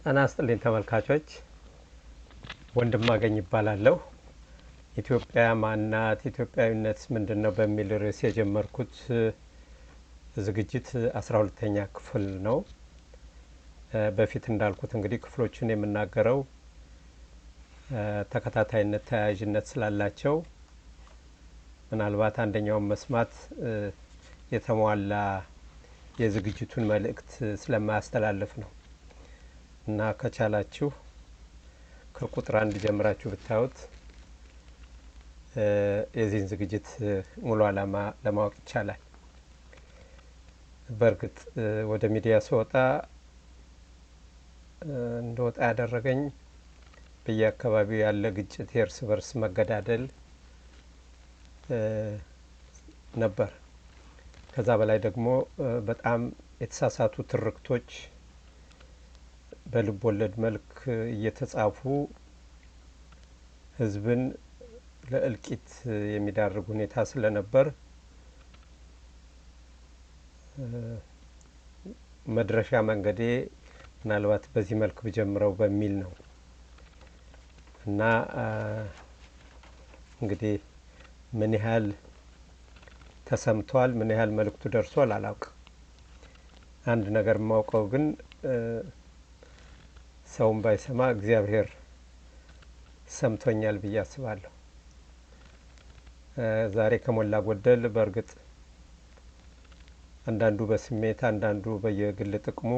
ጤና ይስጥልኝ ተመልካቾች፣ ወንድማገኝ ይባላለሁ። ኢትዮጵያ ማናት? ኢትዮጵያዊነት ምንድነው? በሚል ርዕስ የጀመርኩት ዝግጅት 12ኛ ክፍል ነው። በፊት እንዳልኩት እንግዲህ ክፍሎችን የምናገረው ተከታታይነት ተያያዥነት ስላላቸው ምናልባት አንደኛውን መስማት የተሟላ የዝግጅቱን መልእክት ስለማያስተላልፍ ነው እና ከቻላችሁ ከቁጥር 1 ጀምራችሁ ብታዩት የዚህን ዝግጅት ሙሉ ዓላማ ለማወቅ ይቻላል። በእርግጥ ወደ ሚዲያ ስወጣ እንደወጣ ያደረገኝ በየአካባቢው ያለ ግጭት፣ የእርስ በርስ መገዳደል ነበር። ከዛ በላይ ደግሞ በጣም የተሳሳቱ ትርክቶች በልብ ወለድ መልክ እየተጻፉ ሕዝብን ለእልቂት የሚዳርግ ሁኔታ ስለነበር መድረሻ መንገዴ ምናልባት በዚህ መልክ ብጀምረው በሚል ነው እና እንግዲህ ምን ያህል ተሰምቷል፣ ምን ያህል መልእክቱ ደርሷል አላውቅም። አንድ ነገር የማውቀው ግን ሰውም ባይሰማ እግዚአብሔር ሰምቶኛል ብዬ አስባለሁ። ዛሬ ከሞላ ጎደል በእርግጥ አንዳንዱ በስሜት አንዳንዱ በየግል ጥቅሙ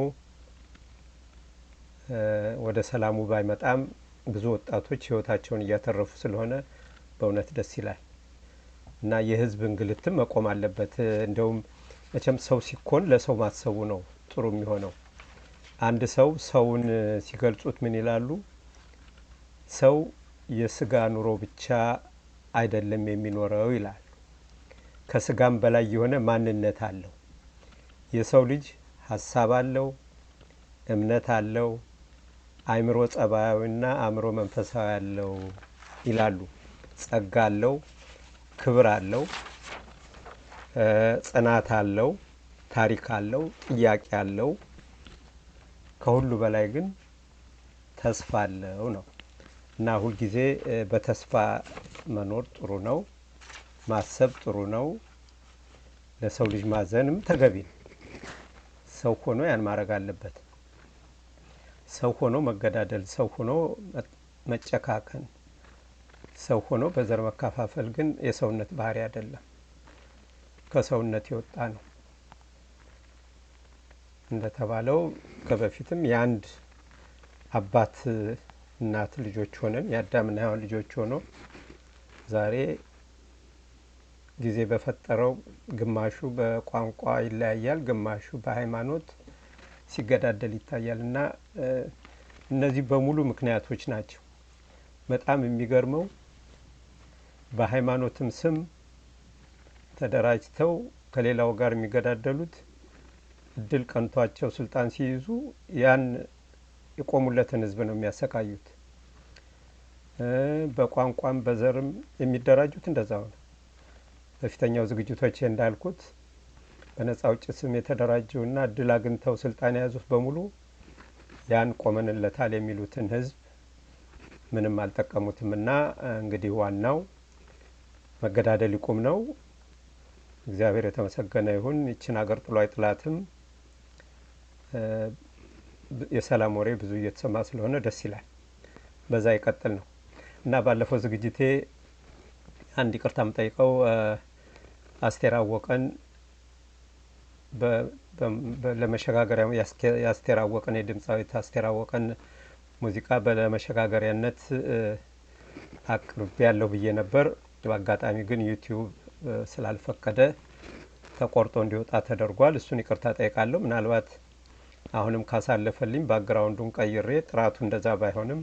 ወደ ሰላሙ ባይመጣም ብዙ ወጣቶች ህይወታቸውን እያተረፉ ስለሆነ በእውነት ደስ ይላል እና የህዝብ እንግልትም መቆም አለበት። እንደውም መቼም ሰው ሲኮን ለሰው ማሰቡ ነው ጥሩ የሚሆነው። አንድ ሰውን ሲገልጹት ምን ይላሉ? ሰው የስጋ ኑሮ ብቻ አይደለም የሚኖረው ይላል። ከስጋም በላይ የሆነ ማንነት አለው። የሰው ልጅ ሀሳብ አለው፣ እምነት አለው፣ አእምሮ ጸባያዊና አእምሮ መንፈሳዊ አለው ይላሉ። ጸጋ አለው፣ ክብር አለው፣ ጽናት አለው፣ ታሪክ አለው፣ ጥያቄ አለው። ከሁሉ በላይ ግን ተስፋ አለው ነው እና ሁልጊዜ በተስፋ መኖር ጥሩ ነው። ማሰብ ጥሩ ነው። ለሰው ልጅ ማዘንም ተገቢ ነው። ሰው ሆኖ ያን ማድረግ አለበት። ሰው ሆኖ መገዳደል፣ ሰው ሆኖ መጨካከን፣ ሰው ሆኖ በዘር መከፋፈል ግን የሰውነት ባህሪ አይደለም፣ ከሰውነት የወጣ ነው። እንደተባለው ከበፊትም የአንድ አባት እናት ልጆች ሆነን የአዳምና ሔዋን ልጆች ሆኖ ዛሬ ጊዜ በፈጠረው ግማሹ በቋንቋ ይለያያል፣ ግማሹ በሃይማኖት ሲገዳደል ይታያል እና እነዚህ በሙሉ ምክንያቶች ናቸው። በጣም የሚገርመው በሃይማኖትም ስም ተደራጅተው ከሌላው ጋር የሚገዳደሉት እድል ቀንቷቸው ስልጣን ሲይዙ ያን የቆሙለትን ህዝብ ነው የሚያሰቃዩት። በቋንቋም በዘርም የሚደራጁት እንደዛው ነው። በፊተኛው ዝግጅቶች እንዳልኩት በነጻ አውጪ ስም የተደራጀውና እድል አግኝተው ስልጣን የያዙት በሙሉ ያን ቆመንለታል የሚሉትን ህዝብ ምንም አልጠቀሙትምና እንግዲህ ዋናው መገዳደል ይቁም ነው። እግዚአብሔር የተመሰገነ ይሁን። ይችን ሀገር ጥሎ አይጥላትም። የሰላም ወሬ ብዙ እየተሰማ ስለሆነ ደስ ይላል። በዛ ይቀጥል ነው እና ባለፈው ዝግጅቴ አንድ ይቅርታ የምጠይቀው አስቴር አወቀን ለመሸጋገሪያ የአስቴር አወቀን የድምፃዊት አስቴር አወቀን ሙዚቃ ለመሸጋገሪያነት አቅርቤ ያለው ብዬ ነበር። በአጋጣሚ ግን ዩቲዩብ ስላልፈቀደ ተቆርጦ እንዲወጣ ተደርጓል። እሱን ይቅርታ ጠይቃለሁ። ምናልባት አሁንም ካሳለፈልኝ ባክግራውንዱን ቀይሬ ጥራቱ እንደዛ ባይሆንም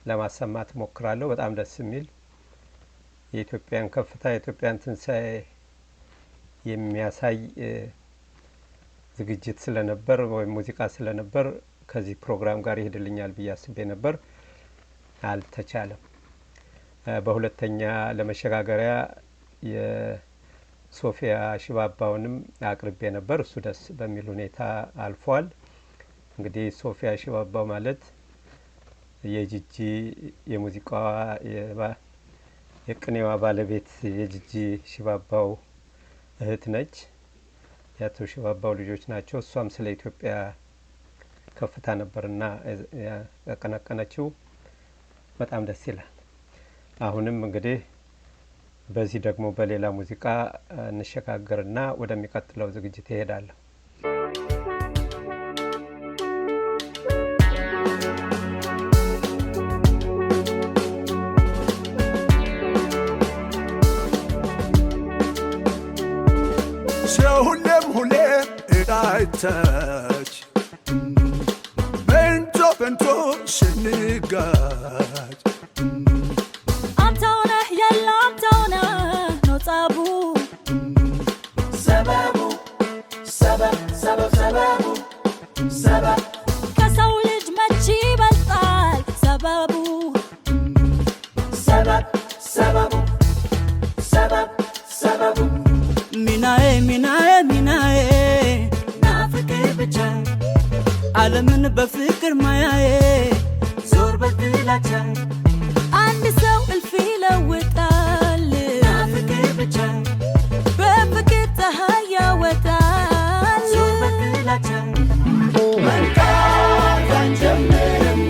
ለማሰማት ሞክራለሁ። በጣም ደስ የሚል የኢትዮጵያን ከፍታ የኢትዮጵያን ትንሣኤ የሚያሳይ ዝግጅት ስለነበር ወይም ሙዚቃ ስለነበር ከዚህ ፕሮግራም ጋር ይሄድልኛል ብዬ አስቤ ነበር። አልተቻለም። በሁለተኛ ለመሸጋገሪያ የሶፊያ ሽባባውንም አቅርቤ ነበር። እሱ ደስ በሚል ሁኔታ አልፏል። እንግዲህ ሶፊያ ሽባባው ማለት የጂጂ የሙዚቃዋ የቅኔዋ ባለቤት የጂጂ ሽባባው እህት ነች። የአቶ ሽባባው ልጆች ናቸው። እሷም ስለ ኢትዮጵያ ከፍታ ነበርና ያቀነቀነችው በጣም ደስ ይላል። አሁንም እንግዲህ በዚህ ደግሞ በሌላ ሙዚቃ እንሸጋገርና ወደሚቀጥለው ዝግጅት ይሄዳለሁ። ሁሌም እዳይተች በንቶ ስንጋጭ አንተው ነህ ያለ አንተው ነህ ነው ጸቡ ሰበቡ ሰበብ ከሰው ልጅ መች ይበልጣል ሰበቡ ሰበቡ ሚናዬ ናፍቅር ብቻ ዓለምን በፍቅር ማያዬ ዞር በጥላቻ አንድ ሰው እልፍ ይለውጣል ናፍቅር ብቻ በፍቅር ፀሐይ ያወጣል ዞር በጥላቻ መንቃት አንጀምርም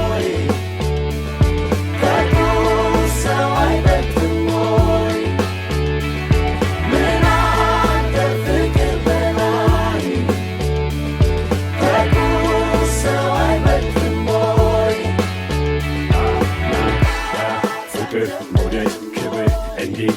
ወይ ከቁ ሰው አይበልጥም ወይ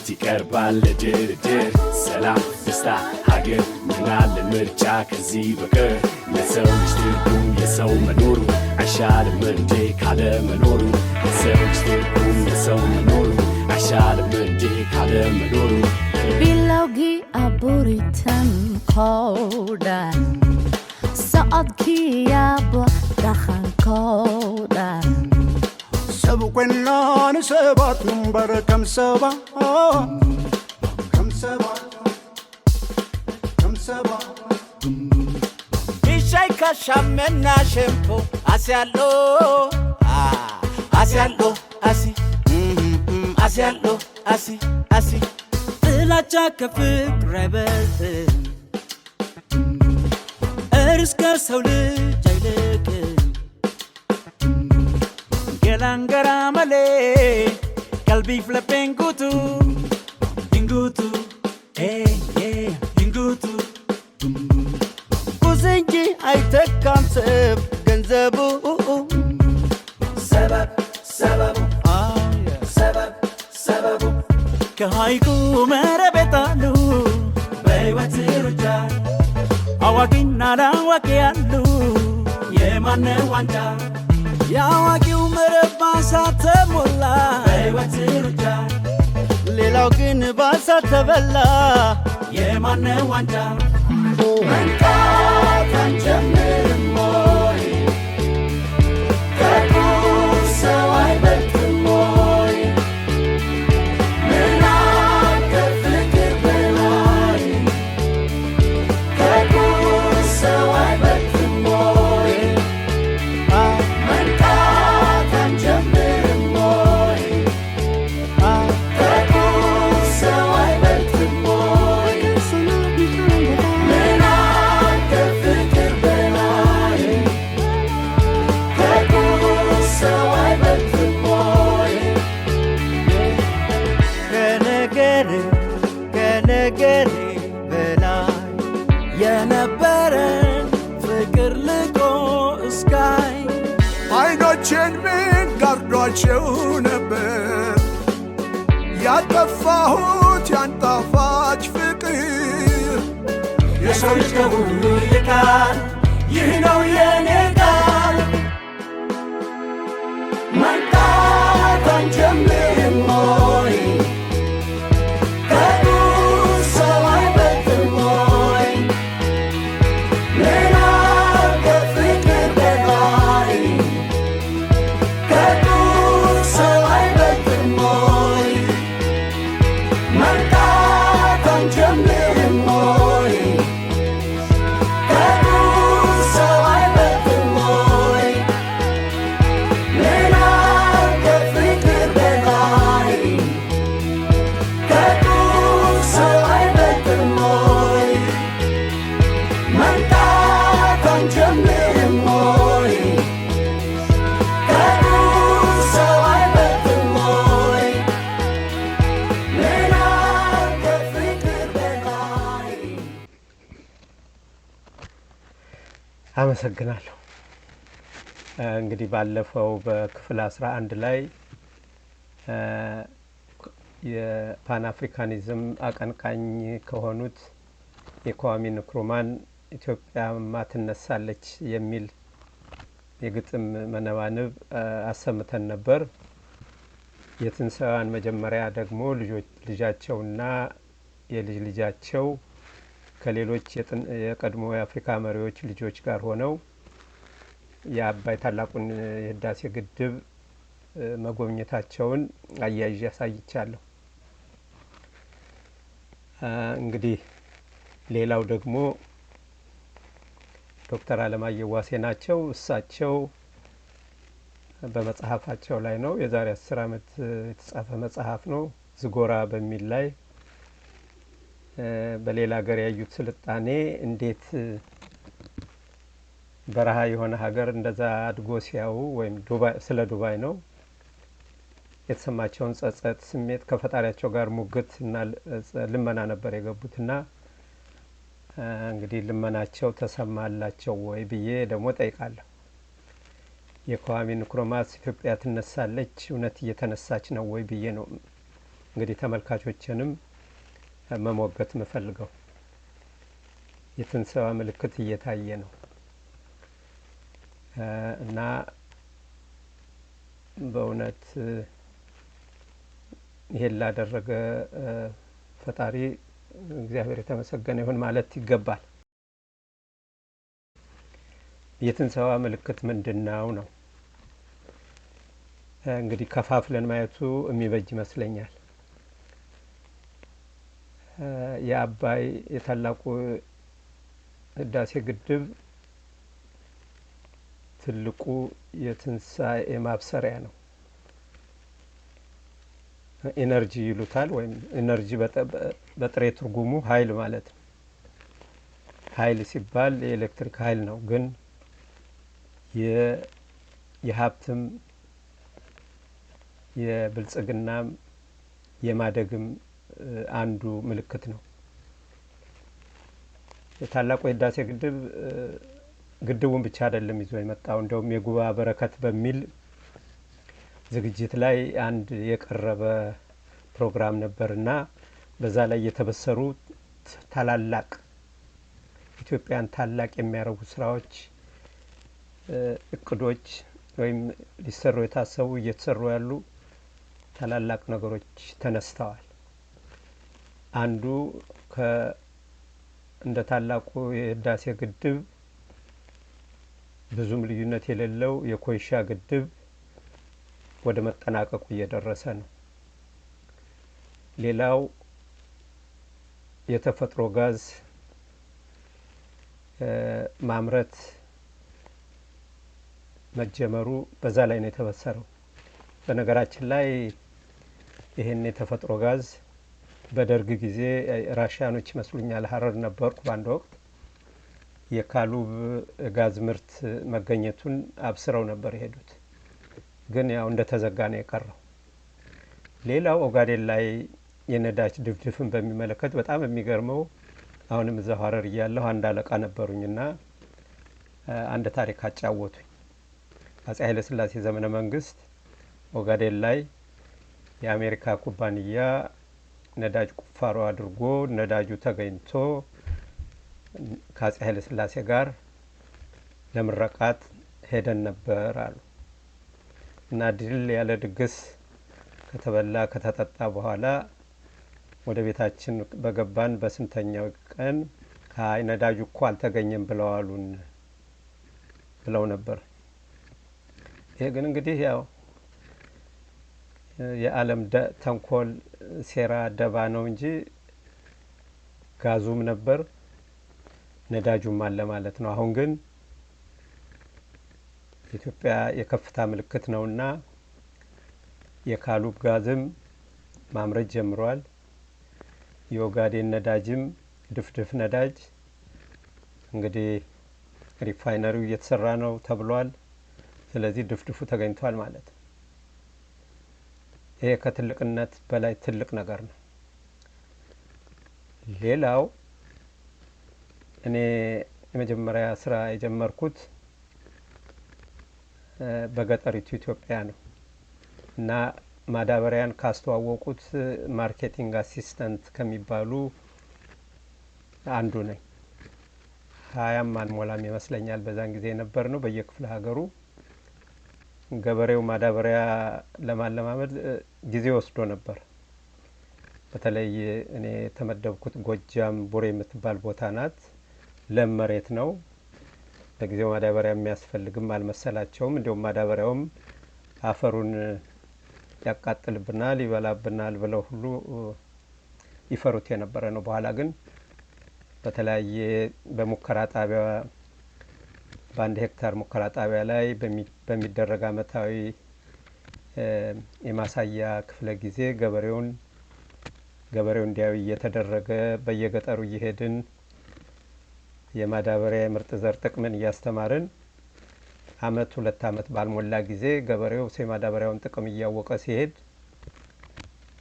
ይቀርባል ለድርድር ሰላም ደስታ ሀገር ምናለን ምርጫ ከዚህ በቀር ለሰው ልጅ ትርጉም የሰው መኖሩ አይሻልም እንዴ ካለ መኖሩ ለሰው ልጅ ትርጉም የሰው መኖሩ አይሻልም እንዴ ካለ መኖሩ ቢላውጊ አቡሪተን ኮዳ ሰዓት ኪያቦ ዳኻን ኮዳ ሰብቆናን ሰባት ንበር ከምሰባ ይሻይ ካሻመና ሸምፖ አስያሎ አሲ ጥላቻ ከፍቅር አይበልጥም እርስ ከሰው ልጅ አይልቅም ገላንገራ መሌ ቀልቢፍ ለቤን ጉቱ ድንጉቱ ቁስንጂ አይተካም ሰብ ገንዘቡ ሰበቡ ከሐይቁ መረቤታሉ በሕይወት ሩጫ አዋቂና ላዋቂ ያሉ የማነ ዋንጫ የአዋቂው መረብ ባሳት ተሞላ በሕይወት ሩጫ ሌላው ግን ባሳት ተበላ የማነ ዋንጫ መንቃት አንጀምርም ወይ ከቁ ሰው አይበልጥም ወይ ምናል ከፍቅር በላይ ከቁ ሰው አይበልጥም ወይ መንቃት አንጀምርም ወይ ከቁ ሰው አይበልጥም ወይ ምናል ከፍቅር በላይ ከቁ ሰው አይበልጥም ወይ ከነገር በላይ የነበረን ፍቅር ልቆ እስካይ አይኖቼን ምን ጋርዷቸው ነበር ያጠፋሁት ያንጣፋጭ ፍቅር የሰው ልጅ ከሁሉ ይልቃል ይህ ነው የኔ ቃል መንቃት አንጀምርም ወይ ከቁ ሰው አይበልጥም ወይ ምናል ከፍቅር በላይ ከቁ ሰው አይበልጥም ወይ መንቃት አንጀምርም ወይ ከቁ አመሰግናለሁ። እንግዲህ ባለፈው በክፍል 11 ላይ የፓን አፍሪካኒዝም አቀንቃኝ ከሆኑት የኳሚ ንክሩማን ኢትዮጵያማ ትነሳለች የሚል የግጥም መነባንብ አሰምተን ነበር። የትንሣኤዋን መጀመሪያ ደግሞ ልጃቸውና የልጅ ልጃቸው ከሌሎች የቀድሞ የአፍሪካ መሪዎች ልጆች ጋር ሆነው የአባይ ታላቁን የህዳሴ ግድብ መጎብኘታቸውን አያይዤ ያሳይቻለሁ። እንግዲህ ሌላው ደግሞ ዶክተር አለማየሁ ዋሴ ናቸው። እሳቸው በመጽሐፋቸው ላይ ነው፣ የዛሬ 10 ዓመት የተጻፈ መጽሐፍ ነው፣ ዝጎራ በሚል ላይ በሌላ ሀገር ያዩት ስልጣኔ እንዴት በረሃ የሆነ ሀገር እንደዛ አድጎ ሲያዩ ወይም ስለ ዱባይ ነው የተሰማቸውን ጸጸት ስሜት ከፈጣሪያቸው ጋር ሙግት እና ልመና ነበር የገቡትና እንግዲህ ልመናቸው ተሰማላቸው ወይ ብዬ ደግሞ ጠይቃለሁ። የኳሚ ንክሩማስ ኢትዮጵያ ትነሳለች እውነት እየተነሳች ነው ወይ ብዬ ነው እንግዲህ ተመልካቾችንም መሞገት የምፈልገው። የትንሣኤዋ ምልክት እየታየ ነው እና በእውነት ይሄን ላደረገ ፈጣሪ እግዚአብሔር የተመሰገነ ይሁን ማለት ይገባል። የትንሣኤዋ ምልክት ምንድነው ነው? እንግዲህ ከፋፍለን ማየቱ የሚበጅ ይመስለኛል። የአባይ የታላቁ ህዳሴ ግድብ ትልቁ የትንሣኤ ማብሰሪያ ነው። ኢነርጂ ይሉታል፣ ወይም ኢነርጂ በጥሬ ትርጉሙ ኃይል ማለት ነው። ኃይል ሲባል የኤሌክትሪክ ኃይል ነው፣ ግን የሀብትም የብልጽግናም የማደግም አንዱ ምልክት ነው። የታላቁ የህዳሴ ግድብ ግድቡን ብቻ አይደለም ይዞ የመጣው። እንደውም የጉባ በረከት በሚል ዝግጅት ላይ አንድ የቀረበ ፕሮግራም ነበርና በዛ ላይ የተበሰሩ ታላላቅ ኢትዮጵያን ታላቅ የሚያደርጉ ስራዎች፣ እቅዶች ወይም ሊሰሩ የታሰቡ እየተሰሩ ያሉ ታላላቅ ነገሮች ተነስተዋል። አንዱ እንደ ታላቁ የህዳሴ ግድብ ብዙም ልዩነት የሌለው የኮይሻ ግድብ ወደ መጠናቀቁ እየደረሰ ነው። ሌላው የተፈጥሮ ጋዝ ማምረት መጀመሩ በዛ ላይ ነው የተበሰረው። በነገራችን ላይ ይሄን የተፈጥሮ ጋዝ በደርግ ጊዜ ራሽያኖች ይመስሉኛል ሀረር ነበርኩ በአንድ ወቅት የካሉብ ጋዝ ምርት መገኘቱን አብስረው ነበር የሄዱት፣ ግን ያው እንደተዘጋ ነው የቀረው። ሌላው ኦጋዴን ላይ የነዳጅ ድፍድፍን በሚመለከት በጣም የሚገርመው አሁንም እዛው ሀረር እያለሁ አንድ አለቃ ነበሩኝና አንድ ታሪክ አጫወቱኝ። አፄ ኃይለ ሥላሴ ዘመነ መንግስት ኦጋዴን ላይ የአሜሪካ ኩባንያ ነዳጅ ቁፋሮ አድርጎ ነዳጁ ተገኝቶ ከአፄ ኃይለ ሥላሴ ጋር ለምረቃት ሄደን ነበር አሉ እና ድል ያለ ድግስ ከተበላ ከተጠጣ በኋላ ወደ ቤታችን በገባን በስንተኛው ቀን አይ ነዳጁ እኮ አልተገኘም ብለዋሉን ብለው ነበር። ይሄ ግን እንግዲህ ያው የዓለም ተንኮል፣ ሴራ፣ ደባ ነው እንጂ ጋዙም ነበር ነዳጁም አለ ማለት ነው። አሁን ግን ኢትዮጵያ የከፍታ ምልክት ነውና የካሉብ ጋዝም ማምረት ጀምሯል። የኦጋዴን ነዳጅም ድፍድፍ ነዳጅ እንግዲህ ሪፋይነሪው እየተሰራ ነው ተብሏል። ስለዚህ ድፍድፉ ተገኝቷል ማለት ነው። ይሄ ከትልቅነት በላይ ትልቅ ነገር ነው። ሌላው እኔ የመጀመሪያ ስራ የጀመርኩት በገጠሪቱ ኢትዮጵያ ነው እና ማዳበሪያን ካስተዋወቁት ማርኬቲንግ አሲስታንት ከሚባሉ አንዱ ነኝ። 20 አንሞላም ይመስለኛል በዛን ጊዜ ነበር ነው። በየክፍለ ሀገሩ ገበሬው ማዳበሪያ ለማለማመድ ጊዜ ወስዶ ነበር። በተለይ እኔ ተመደብኩት ጎጃም ቡሬ የምትባል ቦታ ናት። ለም መሬት ነው። ለጊዜው ማዳበሪያ የሚያስፈልግም አልመሰላቸውም። እንዲሁም ማዳበሪያውም አፈሩን ያቃጥልብናል፣ ይበላብናል ብለው ሁሉ ይፈሩት የነበረ ነው። በኋላ ግን በተለያየ በሙከራ ጣቢያ በ1 ሄክታር ሙከራ ጣቢያ ላይ በሚደረግ አመታዊ የማሳያ ክፍለ ጊዜ ገበሬው እንዲያው እየተደረገ በየገጠሩ እየሄድን የማዳበሪያ የምርጥ ዘር ጥቅምን እያስተማርን አመት 2 አመት ባልሞላ ጊዜ ገበሬው የማዳበሪያውን ጥቅም እያወቀ ሲሄድ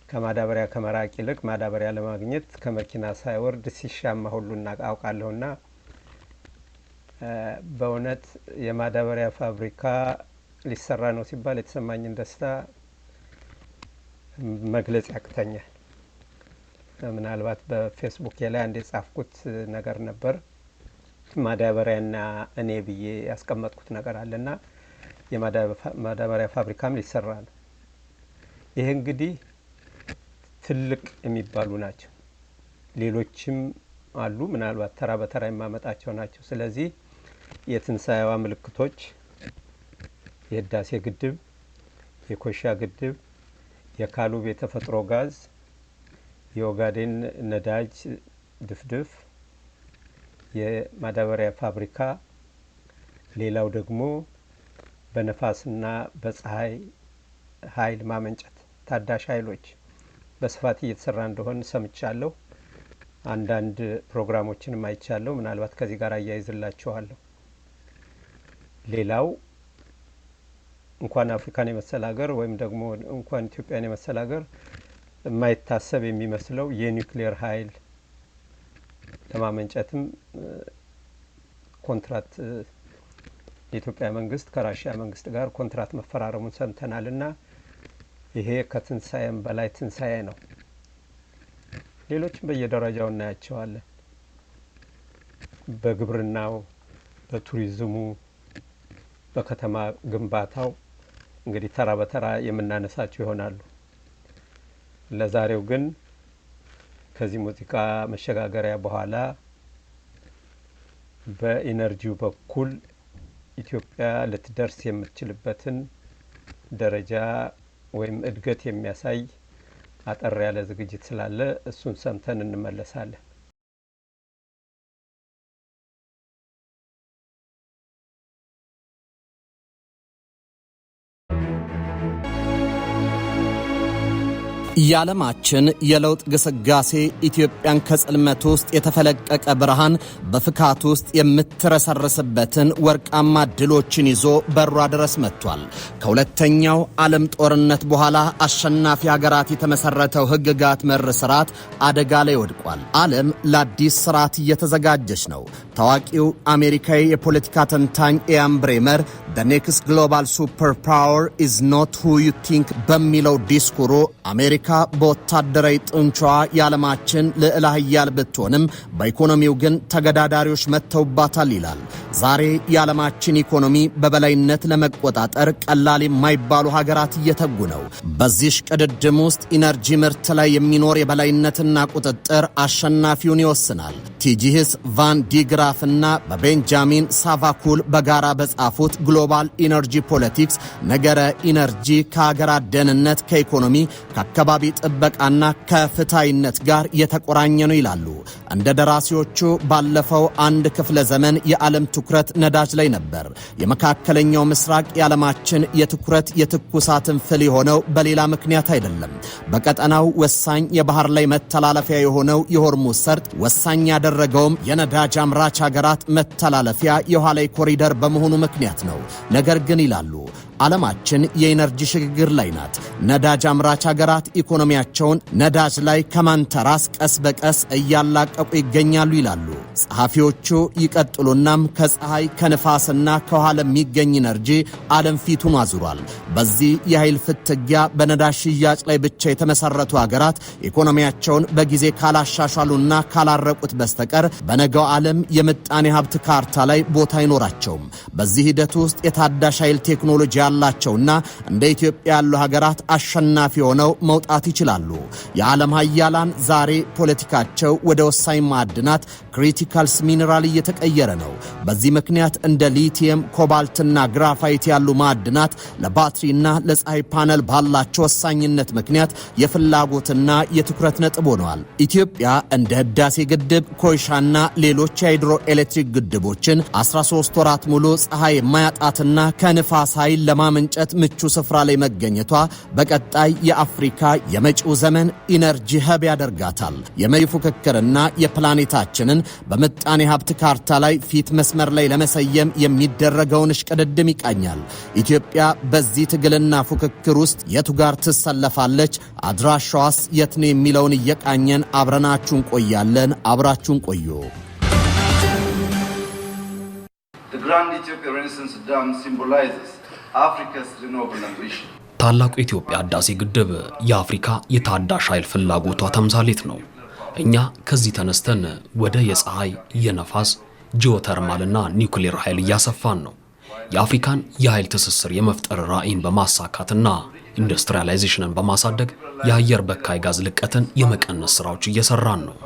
ከማዳበሪያ ከመራቅ ይልቅ ማዳበሪያ ለማግኘት ከመኪና ሳይወርድ ሲሻማ ሁሉ እናውቃለሁና በእውነት የማዳበሪያ ፋብሪካ ሊሰራ ነው ሲባል የተሰማኝን ደስታ መግለጽ ያቅተኛል። ምናልባት በፌስቡክ ላይ አንድ የጻፍኩት ነገር ነበር። ማዳበሪያና እኔ ብዬ ያስቀመጥኩት ነገር አለና የማዳበሪያ ፋብሪካም ሊሰራ ነው። ይሄ እንግዲህ ትልቅ የሚባሉ ናቸው። ሌሎችም አሉ፣ ምናልባት ተራ በተራ የማመጣቸው ናቸው። ስለዚህ የትንሳኤዋ ምልክቶች የህዳሴ ግድብ፣ የኮሻ ግድብ፣ የካሉብ የተፈጥሮ ጋዝ፣ የኦጋዴን ነዳጅ ድፍድፍ፣ የማዳበሪያ ፋብሪካ፣ ሌላው ደግሞ በነፋስና በፀሐይ ኃይል ማመንጨት ታዳሽ ኃይሎች በስፋት እየተሰራ እንደሆነ ሰምቻለሁ። አንዳንድ ፕሮግራሞችንም አይቻለሁ። ምናልባት ከዚህ ጋር አያይዝላችኋለሁ። ሌላው እንኳን አፍሪካን የመሰለ ሀገር ወይም ደግሞ እንኳን ኢትዮጵያን የመሰለ ሀገር የማይታሰብ የሚመስለው የኒውክሌር ኃይል ለማመንጨትም ኮንትራት የኢትዮጵያ መንግስት ከራሽያ መንግስት ጋር ኮንትራት መፈራረሙን ሰምተናልና ይሄ ከትንሳኤም በላይ ትንሳኤ ነው። ሌሎችም በየደረጃው እናያቸዋለን። በግብርናው፣ በቱሪዝሙ፣ በከተማ ግንባታው እንግዲህ ተራ በተራ የምናነሳቸው ይሆናሉ። ለዛሬው ግን ከዚህ ሙዚቃ መሸጋገሪያ በኋላ በኢነርጂው በኩል ኢትዮጵያ ልትደርስ የምትችልበትን ደረጃ ወይም እድገት የሚያሳይ አጠር ያለ ዝግጅት ስላለ እሱን ሰምተን እንመለሳለን። የዓለማችን የለውጥ ግስጋሴ ኢትዮጵያን ከጽልመት ውስጥ የተፈለቀቀ ብርሃን በፍካት ውስጥ የምትረሰርስበትን ወርቃማ ድሎችን ይዞ በሯ ድረስ መጥቷል። ከሁለተኛው ዓለም ጦርነት በኋላ አሸናፊ ሀገራት የተመሰረተው ህግጋት መር ስርዓት አደጋ ላይ ወድቋል። ዓለም ለአዲስ ስርዓት እየተዘጋጀች ነው። ታዋቂው አሜሪካዊ የፖለቲካ ተንታኝ ኢያን ብሬመር the next global superpower is not who you think በሚለው ዲስኩሩ አሜሪካ በወታደራዊ ጥንቻዋ የዓለማችን ልዕለ ኃያል ብትሆንም በኢኮኖሚው ግን ተገዳዳሪዎች መጥተውባታል ይላል። ዛሬ የዓለማችን ኢኮኖሚ በበላይነት ለመቆጣጠር ቀላል የማይባሉ ሀገራት እየተጉ ነው። በዚህ ቅድድም ውስጥ ኢነርጂ ምርት ላይ የሚኖር የበላይነትና ቁጥጥር አሸናፊውን ይወስናል። ቲጂህስ ቫን ዲግራፍና በቤንጃሚን ሳቫኩል በጋራ በጻፉት ግሎባል ኢነርጂ ፖለቲክስ ነገረ ኢነርጂ ከሀገራት ደህንነት፣ ከኢኮኖሚ፣ ከአካባቢ ጥበቃና ከፍትሃይነት ጋር የተቆራኘ ነው ይላሉ። እንደ ደራሲዎቹ ባለፈው አንድ ክፍለ ዘመን የዓለም ትኩረት ነዳጅ ላይ ነበር። የመካከለኛው ምስራቅ የዓለማችን የትኩረት የትኩሳትን ፍል የሆነው በሌላ ምክንያት አይደለም። በቀጠናው ወሳኝ የባህር ላይ መተላለፊያ የሆነው የሆርሙዝ ሰርጥ ወሳኝ ያደረገውም የነዳጅ አምራች ሀገራት መተላለፊያ የውሃ ላይ ኮሪደር በመሆኑ ምክንያት ነው። ነገር ግን ይላሉ ዓለማችን የኢነርጂ ሽግግር ላይ ናት። ነዳጅ አምራች ሀገራት ኢኮኖሚያቸውን ነዳጅ ላይ ከማንተራስ ቀስ በቀስ እያላቀቁ ይገኛሉ ይላሉ ጸሐፊዎቹ። ይቀጥሉናም ከፀሐይ ከንፋስና ከውሃ ለሚገኝ ኢነርጂ ዓለም ፊቱን አዙሯል። በዚህ የኃይል ፍትጊያ በነዳጅ ሽያጭ ላይ ብቻ የተመሰረቱ ሀገራት ኢኮኖሚያቸውን በጊዜ ካላሻሻሉና ካላረቁት በስተቀር በነገው ዓለም የምጣኔ ሀብት ካርታ ላይ ቦታ አይኖራቸውም። በዚህ ሂደት ውስጥ የታዳሽ ኃይል ቴክኖሎጂ ያላቸውና እንደ ኢትዮጵያ ያሉ ሀገራት አሸናፊ ሆነው መውጣት ይችላሉ። የዓለም ሀያላን ዛሬ ፖለቲካቸው ወደ ወሳኝ ማዕድናት ክሪቲካልስ ሚነራል እየተቀየረ ነው። በዚህ ምክንያት እንደ ሊቲየም፣ ኮባልትና ግራፋይት ያሉ ማዕድናት ለባትሪና ለፀሐይ ፓነል ባላቸው ወሳኝነት ምክንያት የፍላጎትና የትኩረት ነጥብ ሆነዋል። ኢትዮጵያ እንደ ህዳሴ ግድብ፣ ኮይሻና ሌሎች የሃይድሮ ኤሌክትሪክ ግድቦችን 13 ወራት ሙሉ ፀሐይ የማያጣትና ከንፋስ ኃይል ለማመንጨት ምቹ ስፍራ ላይ መገኘቷ በቀጣይ የአፍሪካ የመጪው ዘመን ኢነርጂ ሀብ ያደርጋታል። የመሪ ፉክክርና የፕላኔታችንን በምጣኔ ሀብት ካርታ ላይ ፊት መስመር ላይ ለመሰየም የሚደረገውን እሽቅድድም ይቃኛል። ኢትዮጵያ በዚህ ትግልና ፉክክር ውስጥ የቱ ጋር ትሰለፋለች? አድራሻዋስ የት ነው? የሚለውን እየቃኘን አብረናችሁን ቆያለን። አብራችሁን ቆዩ። The Grand Ethiopia Renaissance Dam symbolizes Africa's renewable ambition. ታላቁ የኢትዮጵያ ህዳሴ ግድብ የአፍሪካ የታዳሽ ኃይል ፍላጎቷ ተምሳሌት ነው። እኛ ከዚህ ተነስተን ወደ የፀሐይ፣ የነፋስ፣ ጂኦተርማልና ኒውክሌር ኃይል እያሰፋን ነው። የአፍሪካን የኃይል ትስስር የመፍጠር ራዕይን በማሳካትና ኢንዱስትሪያላይዜሽንን በማሳደግ የአየር በካይ ጋዝ ልቀትን የመቀነስ ስራዎች እየሰራን ነው።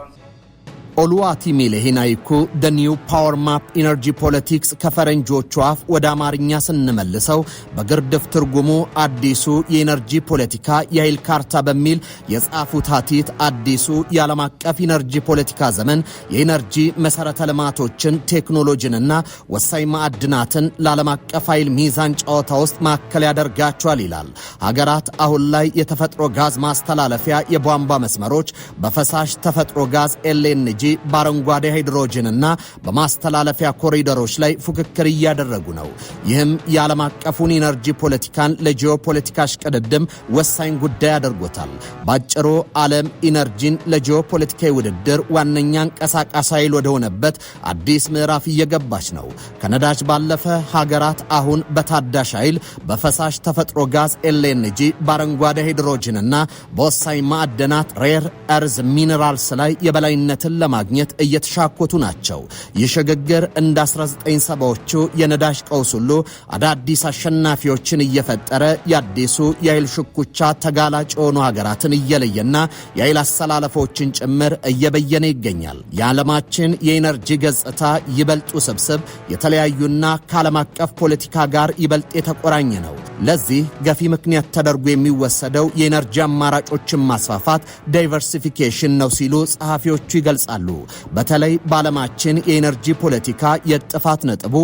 ኦሉዋቲሚሌ ሂናይኩ the new power map energy politics ከፈረንጆቹ አፍ ወደ አማርኛ ስንመልሰው በግርድፍ ትርጉሙ አዲሱ የኢነርጂ ፖለቲካ የኃይል ካርታ በሚል የጻፉት ሀቲት አዲሱ የዓለም አቀፍ ኢነርጂ ፖለቲካ ዘመን የኢነርጂ መሰረተ ልማቶችን ቴክኖሎጂንና ወሳኝ ማዕድናትን ለዓለም አቀፍ ኃይል ሚዛን ጨዋታ ውስጥ ማዕከል ያደርጋቸዋል ይላል። ሀገራት አሁን ላይ የተፈጥሮ ጋዝ ማስተላለፊያ የቧንቧ መስመሮች በፈሳሽ ተፈጥሮ ጋዝ ኤልኤንጂ በአረንጓዴ ሃይድሮጅንና በማስተላለፊያ ኮሪደሮች ላይ ፉክክር እያደረጉ ነው። ይህም የዓለም አቀፉን ኢነርጂ ፖለቲካን ለጂኦፖለቲካ ሽቅድድም ወሳኝ ጉዳይ አድርጎታል። ባጭሩ ዓለም ኢነርጂን ለጂኦፖለቲካዊ ውድድር ዋነኛ እንቀሳቃሽ ኃይል ወደ ሆነበት አዲስ ምዕራፍ እየገባች ነው። ከነዳጅ ባለፈ ሀገራት አሁን በታዳሽ ኃይል፣ በፈሳሽ ተፈጥሮ ጋዝ ኤልኤንጂ፣ በአረንጓዴ ሃይድሮጅንና በወሳኝ ማዕድናት ሬር እርዝ ሚነራልስ ላይ የበላይነትን ለማግኘት እየተሻኮቱ ናቸው። የሽግግር እንደ 1970ዎቹ የነዳጅ ቀውስ ሁሉ አዳዲስ አሸናፊዎችን እየፈጠረ የአዲሱ የኃይል ሽኩቻ ተጋላጭ የሆኑ ሀገራትን እየለየና የኃይል አሰላለፎችን ጭምር እየበየነ ይገኛል። የዓለማችን የኢነርጂ ገጽታ ይበልጡ ስብስብ፣ የተለያዩና ከዓለም አቀፍ ፖለቲካ ጋር ይበልጥ የተቆራኘ ነው። ለዚህ ገፊ ምክንያት ተደርጎ የሚወሰደው የኢነርጂ አማራጮችን ማስፋፋት ዳይቨርሲፊኬሽን ነው ሲሉ ጸሐፊዎቹ ይገልጻሉ። በተለይ በዓለማችን የኢነርጂ ፖለቲካ የጥፋት ነጥቡ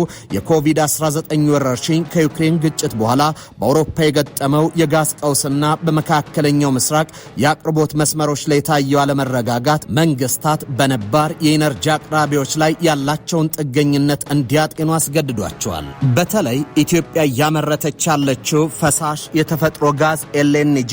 የኮቪድ-19 ወረርሽኝ ከዩክሬን ግጭት በኋላ በአውሮፓ የገጠመው የጋዝ ቀውስና በመካከለኛው ምስራቅ የአቅርቦት መስመሮች ላይ የታየው አለመረጋጋት መንግስታት በነባር የኢነርጂ አቅራቢዎች ላይ ያላቸውን ጥገኝነት እንዲያጤኑ አስገድዷቸዋል። በተለይ ኢትዮጵያ እያመረተች ያለችው ፈሳሽ የተፈጥሮ ጋዝ ኤልኤንጂ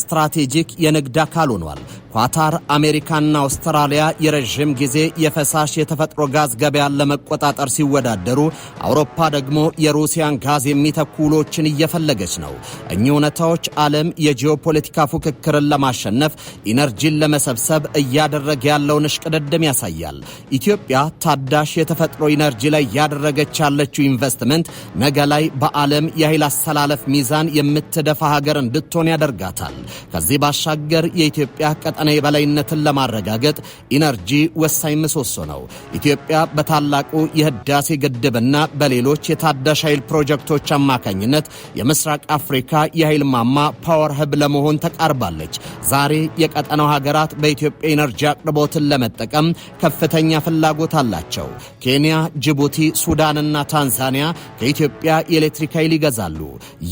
ስትራቴጂክ የንግድ አካል ሆኗል። ኳታር፣ አሜሪካና አውስትራሊያ የረጅም ጊዜ የፈሳሽ የተፈጥሮ ጋዝ ገበያን ለመቆጣጠር ሲወዳደሩ፣ አውሮፓ ደግሞ የሩሲያን ጋዝ የሚተኩ ውሎችን እየፈለገች ነው። እኚህ እውነታዎች ዓለም የጂኦፖለቲካ ፉክክርን ለማሸነፍ ኢነርጂን ለመሰብሰብ እያደረገ ያለውን እሽቅድድም ያሳያል። ኢትዮጵያ ታዳሽ የተፈጥሮ ኢነርጂ ላይ ያደረገች ያለችው ኢንቨስትመንት ነገ ላይ በዓለም የኃይል አሰላለፍ ሚዛን የምትደፋ ሀገር እንድትሆን ያደርጋታል። ከዚህ ባሻገር የኢትዮጵያ ቀጠና የበላይነትን ለማረጋገጥ ኢነርጂ ወሳኝ ምሰሶ ነው። ኢትዮጵያ በታላቁ የህዳሴ ግድብና በሌሎች የታዳሽ ኃይል ፕሮጀክቶች አማካኝነት የምስራቅ አፍሪካ የኃይል ማማ ፓወር ህብ ለመሆን ተቃርባለች። ዛሬ የቀጠናው ሀገራት በኢትዮጵያ ኢነርጂ አቅርቦትን ለመጠቀም ከፍተኛ ፍላጎት አላቸው። ኬንያ፣ ጅቡቲ፣ ሱዳንና ታንዛኒያ ከኢትዮጵያ የኤሌክትሪክ ኃይል ይገዛሉ።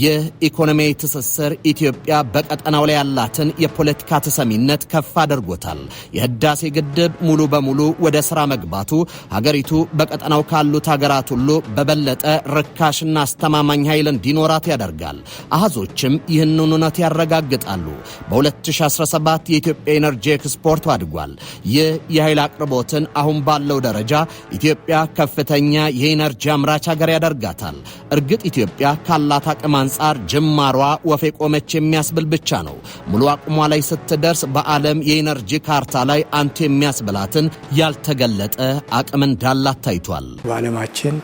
ይህ ኢኮኖሚያዊ ትስስር ኢትዮጵያ በቀጠናው ላይ ያላትን የፖለቲካ ተሰሚነት ከፍ አድርጎታል። የህዳሴ ግድብ ሙሉ በሙሉ ወደ ሥራ መግባቱ ሀገሪቱ በቀጠናው ካሉት ሀገራት ሁሉ በበለጠ ርካሽና አስተማማኝ ኃይል እንዲኖራት ያደርጋል። አሃዞችም ይህንን እውነት ያረጋግጣሉ። በ2017 የኢትዮጵያ ኤነርጂ ኤክስፖርት አድጓል። ይህ የኃይል አቅርቦትን አሁን ባለው ደረጃ ኢትዮጵያ ከፍተኛ የኤነርጂ አምራች ሀገር ያደርጋታል። እርግጥ ኢትዮጵያ ካላት አቅም አንጻር ጅማሯ ወፍ የቆመች የሚያስብል ብቻ ነው። ሙሉ አቅሟ ላይ ስትደርስ በዓለም የኤነርጂ ካርታ ላይ አንቱ የሚያስብላትን ያልተገለጠ አቅም እንዳላት ታይቷል። በዓለማችን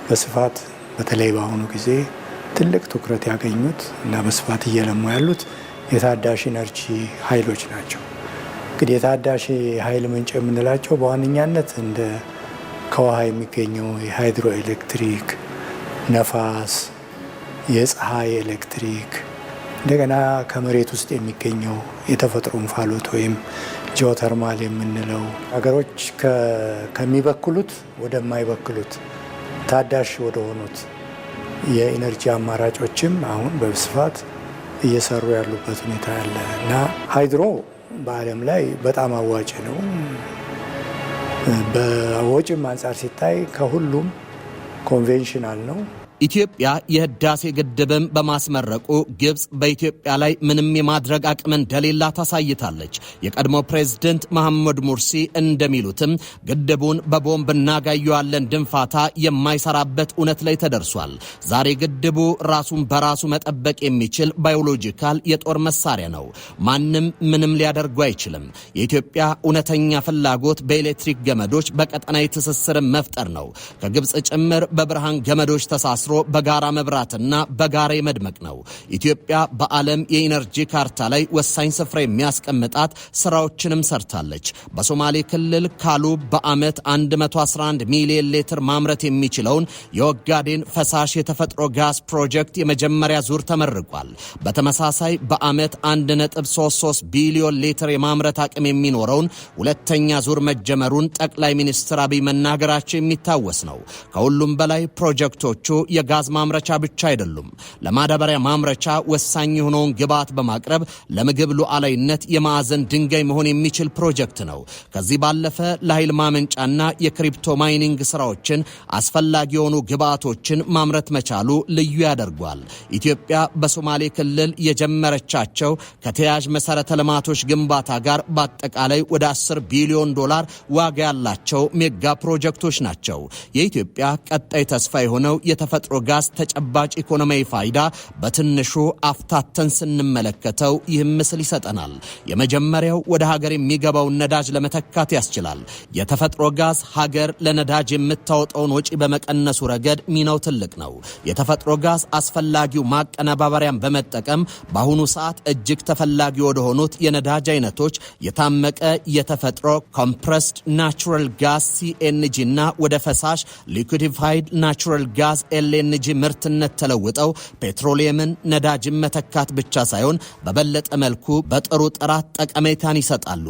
በስፋት በተለይ በአሁኑ ጊዜ ትልቅ ትኩረት ያገኙት እና በስፋት እየለሙ ያሉት የታዳሽ ኢነርጂ ኃይሎች ናቸው። እንግዲህ የታዳሽ ኃይል ምንጭ የምንላቸው በዋነኛነት እንደ ከውሃ የሚገኘው የሃይድሮ ኤሌክትሪክ፣ ነፋስ፣ የፀሐይ ኤሌክትሪክ፣ እንደገና ከመሬት ውስጥ የሚገኘው የተፈጥሮ እንፋሎት ወይም ጂኦተርማል የምንለው ሀገሮች ከሚበክሉት ወደማይበክሉት ታዳሽ ወደ ሆኑት የኢነርጂ አማራጮችም አሁን በስፋት እየሰሩ ያሉበት ሁኔታ አለ እና ሃይድሮ በዓለም ላይ በጣም አዋጭ ነው። በወጪም አንጻር ሲታይ ከሁሉም ኮንቬንሽናል ነው። ኢትዮጵያ የህዳሴ ግድብን በማስመረቁ ግብጽ በኢትዮጵያ ላይ ምንም የማድረግ አቅም እንደሌላት ታሳይታለች። የቀድሞ ፕሬዝደንት መሐመድ ሙርሲ እንደሚሉትም ግድቡን በቦምብ እናጋየዋለን ድንፋታ የማይሰራበት እውነት ላይ ተደርሷል። ዛሬ ግድቡ ራሱን በራሱ መጠበቅ የሚችል ባዮሎጂካል የጦር መሳሪያ ነው። ማንም ምንም ሊያደርጉ አይችልም። የኢትዮጵያ እውነተኛ ፍላጎት በኤሌክትሪክ ገመዶች በቀጠናዊ ትስስርን መፍጠር ነው። ከግብጽ ጭምር በብርሃን ገመዶች ተሳስሮ በጋራ መብራትና በጋራ መድመቅ ነው። ኢትዮጵያ በዓለም የኢነርጂ ካርታ ላይ ወሳኝ ስፍራ የሚያስቀምጣት ስራዎችንም ሰርታለች። በሶማሌ ክልል ካሉብ በዓመት 111 ሚሊዮን ሊትር ማምረት የሚችለውን የኦጋዴን ፈሳሽ የተፈጥሮ ጋዝ ፕሮጀክት የመጀመሪያ ዙር ተመርቋል። በተመሳሳይ በዓመት 1.33 ቢሊዮን ሊትር የማምረት አቅም የሚኖረውን ሁለተኛ ዙር መጀመሩን ጠቅላይ ሚኒስትር አብይ መናገራቸው የሚታወስ ነው። ከሁሉም በላይ ፕሮጀክቶቹ የጋዝ ማምረቻ ብቻ አይደሉም። ለማዳበሪያ ማምረቻ ወሳኝ የሆነውን ግብዓት በማቅረብ ለምግብ ሉዓላዊነት የማዕዘን ድንጋይ መሆን የሚችል ፕሮጀክት ነው። ከዚህ ባለፈ ለኃይል ማመንጫና የክሪፕቶ ማይኒንግ ስራዎችን አስፈላጊ የሆኑ ግብዓቶችን ማምረት መቻሉ ልዩ ያደርጓል። ኢትዮጵያ በሶማሌ ክልል የጀመረቻቸው ከተያያዥ መሰረተ ልማቶች ግንባታ ጋር በአጠቃላይ ወደ 10 ቢሊዮን ዶላር ዋጋ ያላቸው ሜጋ ፕሮጀክቶች ናቸው። የኢትዮጵያ ቀጣይ ተስፋ የሆነው የተፈጥሮ ጋዝ ተጨባጭ ኢኮኖሚያዊ ፋይዳ በትንሹ አፍታተን ስንመለከተው ይህም ምስል ይሰጠናል። የመጀመሪያው ወደ ሀገር የሚገባውን ነዳጅ ለመተካት ያስችላል። የተፈጥሮ ጋዝ ሀገር ለነዳጅ የምታወጣውን ወጪ በመቀነሱ ረገድ ሚናው ትልቅ ነው። የተፈጥሮ ጋዝ አስፈላጊው ማቀነባበሪያን በመጠቀም በአሁኑ ሰዓት እጅግ ተፈላጊ ወደ ሆኑት የነዳጅ አይነቶች የታመቀ የተፈጥሮ ኮምፕረስድ ናቹራል ጋዝ ሲኤንጂ እና ወደ ፈሳሽ ሊኩዊዲፋይድ ናቹራል ጋዝ ኤልኤንጂ ምርትነት ተለውጠው ፔትሮሊየምን ነዳጅን መተካት ብቻ ሳይሆን በበለጠ መልኩ በጥሩ ጥራት ጠቀሜታን ይሰጣሉ።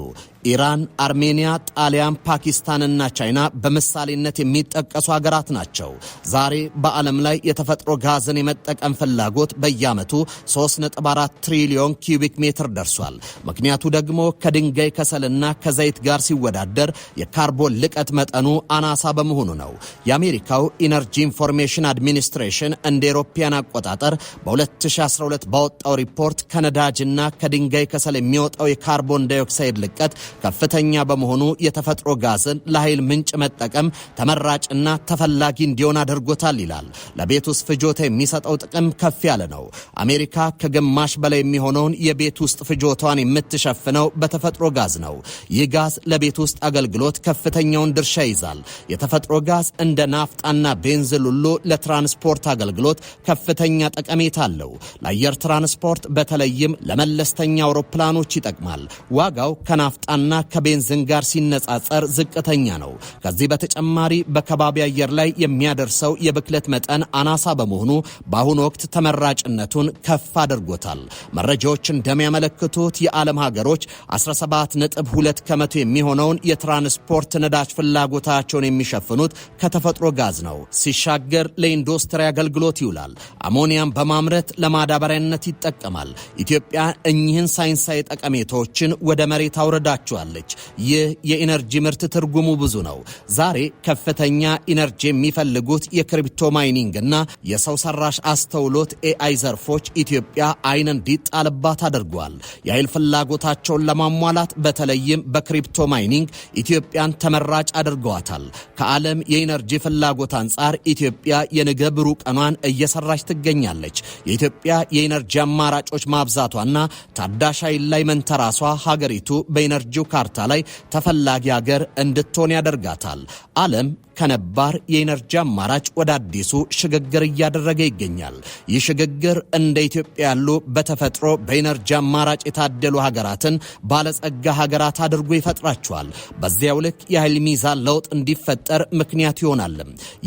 ኢራን፣ አርሜኒያ፣ ጣሊያን፣ ፓኪስታንና ቻይና በምሳሌነት የሚጠቀሱ ሀገራት ናቸው። ዛሬ በዓለም ላይ የተፈጥሮ ጋዝን የመጠቀም ፍላጎት በየዓመቱ 3.4 ትሪሊዮን ኪዩቢክ ሜትር ደርሷል። ምክንያቱ ደግሞ ከድንጋይ ከሰልና ከዘይት ጋር ሲወዳደር የካርቦን ልቀት መጠኑ አናሳ በመሆኑ ነው። የአሜሪካው ኢነርጂ ኢንፎርሜሽን አድሚኒስትሬሽን እንደ ኤሮፓያን አቆጣጠር በ2012 ባወጣው ሪፖርት ከነዳጅና ከድንጋይ ከሰል የሚወጣው የካርቦን ዳይኦክሳይድ ልቀት ከፍተኛ በመሆኑ የተፈጥሮ ጋዝን ለኃይል ምንጭ መጠቀም ተመራጭና ተፈላጊ እንዲሆን አድርጎታል ይላል። ለቤት ውስጥ ፍጆታ የሚሰጠው ጥቅም ከፍ ያለ ነው። አሜሪካ ከግማሽ በላይ የሚሆነውን የቤት ውስጥ ፍጆታዋን የምትሸፍነው በተፈጥሮ ጋዝ ነው። ይህ ጋዝ ለቤት ውስጥ አገልግሎት ከፍተኛውን ድርሻ ይዛል። የተፈጥሮ ጋዝ እንደ ናፍጣና ቤንዚን ሁሉ ለትራንስፖርት አገልግሎት ከፍተኛ ጠቀሜታ አለው። ለአየር ትራንስፖርት በተለይም ለመለስተኛ አውሮፕላኖች ይጠቅማል። ዋጋው ከናፍጣ ከናፍጣና ከቤንዚን ጋር ሲነጻጸር ዝቅተኛ ነው። ከዚህ በተጨማሪ በከባቢ አየር ላይ የሚያደርሰው የብክለት መጠን አናሳ በመሆኑ በአሁኑ ወቅት ተመራጭነቱን ከፍ አድርጎታል። መረጃዎች እንደሚያመለክቱት የዓለም ሀገሮች 17.2 ከመቶ የሚሆነውን የትራንስፖርት ነዳጅ ፍላጎታቸውን የሚሸፍኑት ከተፈጥሮ ጋዝ ነው። ሲሻገር ለኢንዱስትሪ አገልግሎት ይውላል። አሞኒያም በማምረት ለማዳበሪያነት ይጠቀማል። ኢትዮጵያ እኚህን ሳይንሳዊ ጠቀሜታዎችን ወደ መሬት አውርዳቸዋለች። ይህ የኢነርጂ ምርት ትርጉሙ ብዙ ነው። ዛሬ ከፍተኛ ኢነርጂ የሚፈልጉት የክሪፕቶ ማይኒንግ እና የሰው ሰራሽ አስተውሎት ኤአይ ዘርፎች ኢትዮጵያ አይን እንዲጣልባት አድርጓል። የኃይል ፍላጎታቸውን ለማሟላት በተለይም በክሪፕቶ ማይኒንግ ኢትዮጵያን ተመራጭ አድርገዋታል። ከዓለም የኢነርጂ ፍላጎት አንጻር ኢትዮጵያ የነገ ብሩህ ቀኗን እየሰራች ትገኛለች። የኢትዮጵያ የኢነርጂ አማራጮች ማብዛቷና ታዳሽ ኃይል ላይ መንተራሷ ሀገሪቱ በኢነርጂው ካርታ ላይ ተፈላጊ ሀገር እንድትሆን ያደርጋታል። ዓለም ከነባር የኢነርጂ አማራጭ ወደ አዲሱ ሽግግር እያደረገ ይገኛል። ይህ ሽግግር እንደ ኢትዮጵያ ያሉ በተፈጥሮ በኢነርጂ አማራጭ የታደሉ ሀገራትን ባለጸጋ ሀገራት አድርጎ ይፈጥራቸዋል። በዚያው ልክ የኃይል ሚዛን ለውጥ እንዲፈጠር ምክንያት ይሆናል።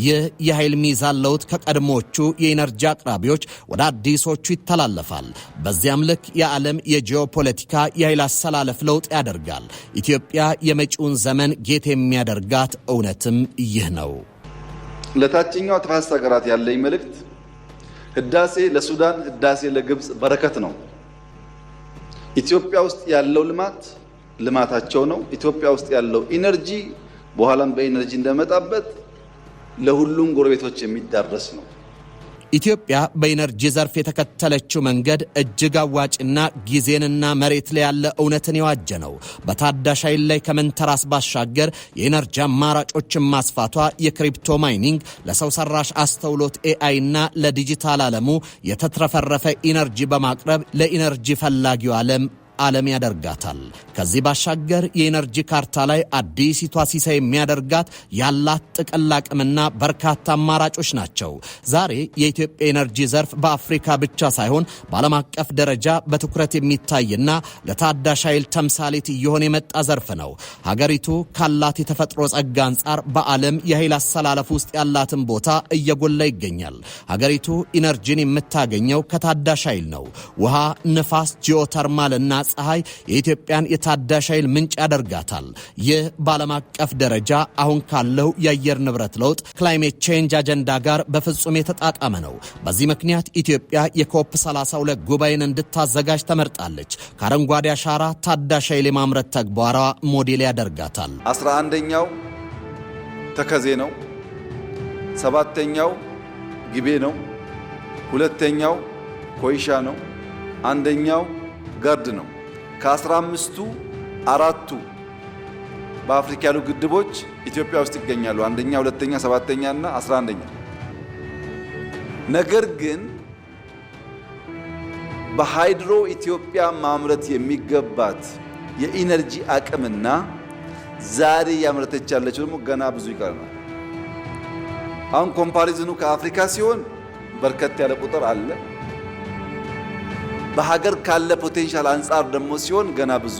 ይህ የኃይል ሚዛን ለውጥ ከቀድሞቹ የኢነርጂ አቅራቢዎች ወደ አዲሶቹ ይተላለፋል። በዚያም ልክ የዓለም የጂኦፖለቲካ የኃይል አሰላለፍ ለውጥ ያደርጋል። ኢትዮጵያ የመጪውን ዘመን ጌት የሚያደርጋት እውነትም ይህ ነው። ለታችኛው ተፋሰስ ሀገራት ያለኝ መልእክት ህዳሴ ለሱዳን፣ ህዳሴ ለግብጽ በረከት ነው። ኢትዮጵያ ውስጥ ያለው ልማት ልማታቸው ነው። ኢትዮጵያ ውስጥ ያለው ኢነርጂ በኋላም በኢነርጂ እንደመጣበት ለሁሉም ጎረቤቶች የሚዳረስ ነው። ኢትዮጵያ በኢነርጂ ዘርፍ የተከተለችው መንገድ እጅግ አዋጭና ጊዜንና መሬት ላይ ያለ እውነትን የዋጀ ነው። በታዳሽ ኃይል ላይ ከመንተራስ ባሻገር የኢነርጂ አማራጮችን ማስፋቷ የክሪፕቶ ማይኒንግ፣ ለሰው ሰራሽ አስተውሎት ኤአይ እና ለዲጂታል ዓለሙ የተትረፈረፈ ኢነርጂ በማቅረብ ለኢነርጂ ፈላጊው ዓለም ያደርጋታል። ከዚህ ባሻገር የኢነርጂ ካርታ ላይ አዲሲቷ ሲሳይ የሚያደርጋት ያላት ጥቅል አቅምና በርካታ አማራጮች ናቸው። ዛሬ የኢትዮጵያ ኢነርጂ ዘርፍ በአፍሪካ ብቻ ሳይሆን በዓለም አቀፍ ደረጃ በትኩረት የሚታይና ለታዳሽ ኃይል ተምሳሌት እየሆነ የመጣ ዘርፍ ነው። ሀገሪቱ ካላት የተፈጥሮ ጸጋ አንጻር በዓለም የኃይል አሰላለፍ ውስጥ ያላትን ቦታ እየጎላ ይገኛል። ሀገሪቱ ኢነርጂን የምታገኘው ከታዳሽ ኃይል ነው። ውሃ፣ ንፋስ፣ ጂኦተርማልና ፀሐይ የኢትዮጵያን የታዳሽ ኃይል ምንጭ ያደርጋታል። ይህ በዓለም አቀፍ ደረጃ አሁን ካለው የአየር ንብረት ለውጥ ክላይሜት ቼንጅ አጀንዳ ጋር በፍጹም የተጣጣመ ነው። በዚህ ምክንያት ኢትዮጵያ የኮፕ 32 ጉባኤን እንድታዘጋጅ ተመርጣለች። ከአረንጓዴ አሻራ ታዳሽ ኃይል የማምረት ተግባሯ ሞዴል ያደርጋታል። 11ኛው ተከዜ ነው። 7ኛው ግቤ ነው። 2ኛው ኮይሻ ነው። 1ኛው ገርድ ነው። ከ15ቱ 4ቱ በአፍሪካ ያሉ ግድቦች ኢትዮጵያ ውስጥ ይገኛሉ። 1ኛ፣ 2ኛ፣ 7ኛ እና 11ኛ። ነገር ግን በሃይድሮ ኢትዮጵያ ማምረት የሚገባት የኢነርጂ አቅምና ዛሬ ያመረተች ያለችው ደግሞ ገና ብዙ ይቀርናል። አሁን ኮምፓሪዝኑ ከአፍሪካ ሲሆን በርከት ያለ ቁጥር አለ። በሀገር ካለ ፖቴንሻል አንጻር ደግሞ ሲሆን ገና ብዙ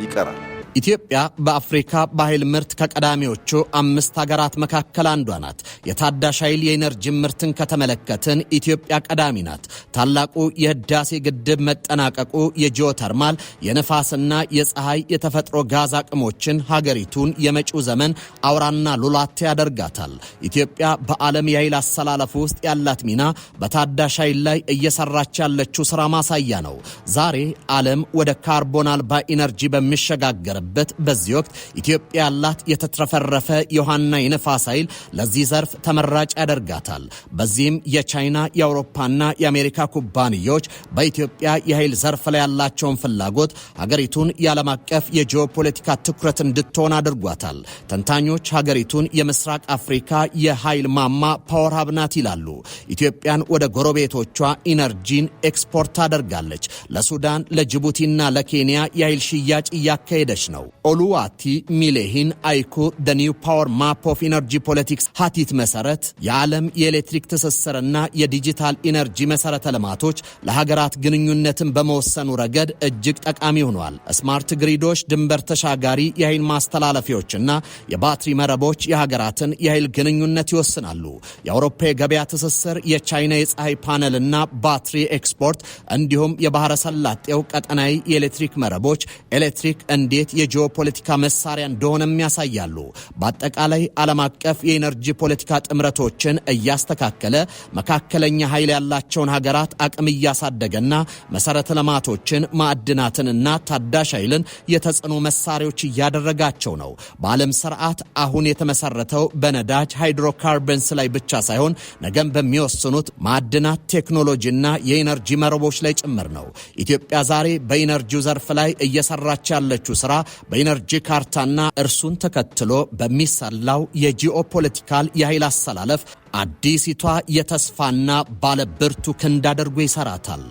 ይቀራል። ኢትዮጵያ በአፍሪካ በኃይል ምርት ከቀዳሚዎቹ 5 ሀገራት መካከል አንዷ ናት። የታዳሽ ኃይል የኢነርጂ ምርትን ከተመለከትን ኢትዮጵያ ቀዳሚ ናት። ታላቁ የህዳሴ ግድብ መጠናቀቁ የጂኦተርማል የነፋስና የፀሐይ የተፈጥሮ ጋዝ አቅሞችን ሀገሪቱን የመጪው ዘመን አውራና ሉላቴ ያደርጋታል። ኢትዮጵያ በዓለም የኃይል አሰላለፍ ውስጥ ያላት ሚና በታዳሽ ኃይል ላይ እየሰራች ያለችው ስራ ማሳያ ነው። ዛሬ ዓለም ወደ ካርቦን አልባ ኢነርጂ በሚሸጋገር በዚህ ወቅት ኢትዮጵያ ያላት የተትረፈረፈ የውሃና የነፋስ ኃይል ለዚህ ዘርፍ ተመራጭ ያደርጋታል። በዚህም የቻይና የአውሮፓና የአሜሪካ ኩባንያዎች በኢትዮጵያ የኃይል ዘርፍ ላይ ያላቸውን ፍላጎት ሀገሪቱን የዓለም አቀፍ የጂኦፖለቲካ ትኩረት እንድትሆን አድርጓታል። ተንታኞች ሀገሪቱን የምስራቅ አፍሪካ የኃይል ማማ ፓወር ሀብ ናት ይላሉ። ኢትዮጵያን ወደ ጎረቤቶቿ ኢነርጂን ኤክስፖርት አደርጋለች። ለሱዳን፣ ለጅቡቲና ለኬንያ የኃይል ሽያጭ እያካሄደች ነው። ኦሉዋቲ ሚሌሂን አይኩ the new power map of energy politics ሀቲት መሰረት የዓለም የኤሌክትሪክ ትስስርና የዲጂታል ኢነርጂ መሰረተ ልማቶች ለሀገራት ግንኙነትን በመወሰኑ ረገድ እጅግ ጠቃሚ ሆነዋል። ስማርት ግሪዶች፣ ድንበር ተሻጋሪ የኃይል ማስተላለፊያዎችና የባትሪ መረቦች የሀገራትን የኃይል ግንኙነት ይወስናሉ። የአውሮፓ የገበያ ትስስር፣ የቻይና የፀሐይ ፓነልና ባትሪ ኤክስፖርት እንዲሁም የባህረ ሰላጤው ቀጠናዊ የኤሌክትሪክ መረቦች ኤሌክትሪክ እንዴት የጂኦፖለቲካ መሳሪያ እንደሆነም ያሳያሉ። በአጠቃላይ ዓለም አቀፍ የኤነርጂ ፖለቲካ ጥምረቶችን እያስተካከለ መካከለኛ ኃይል ያላቸውን ሀገራት አቅም እያሳደገና መሰረተ ልማቶችን ማዕድናትንና ታዳሽ ኃይልን የተጽዕኖ መሳሪያዎች እያደረጋቸው ነው። በዓለም ስርዓት አሁን የተመሰረተው በነዳጅ ሃይድሮካርበንስ ላይ ብቻ ሳይሆን ነገም በሚወስኑት ማዕድናት ቴክኖሎጂና የኤነርጂ መረቦች ላይ ጭምር ነው። ኢትዮጵያ ዛሬ በኢነርጂው ዘርፍ ላይ እየሰራች ያለችው ስራ በኢነርጂ ካርታና እርሱን ተከትሎ በሚሰላው የጂኦፖለቲካል የኃይል አሰላለፍ አዲሲቷ የተስፋና ባለብርቱ ክንድ አድርጎ ይሰራታል።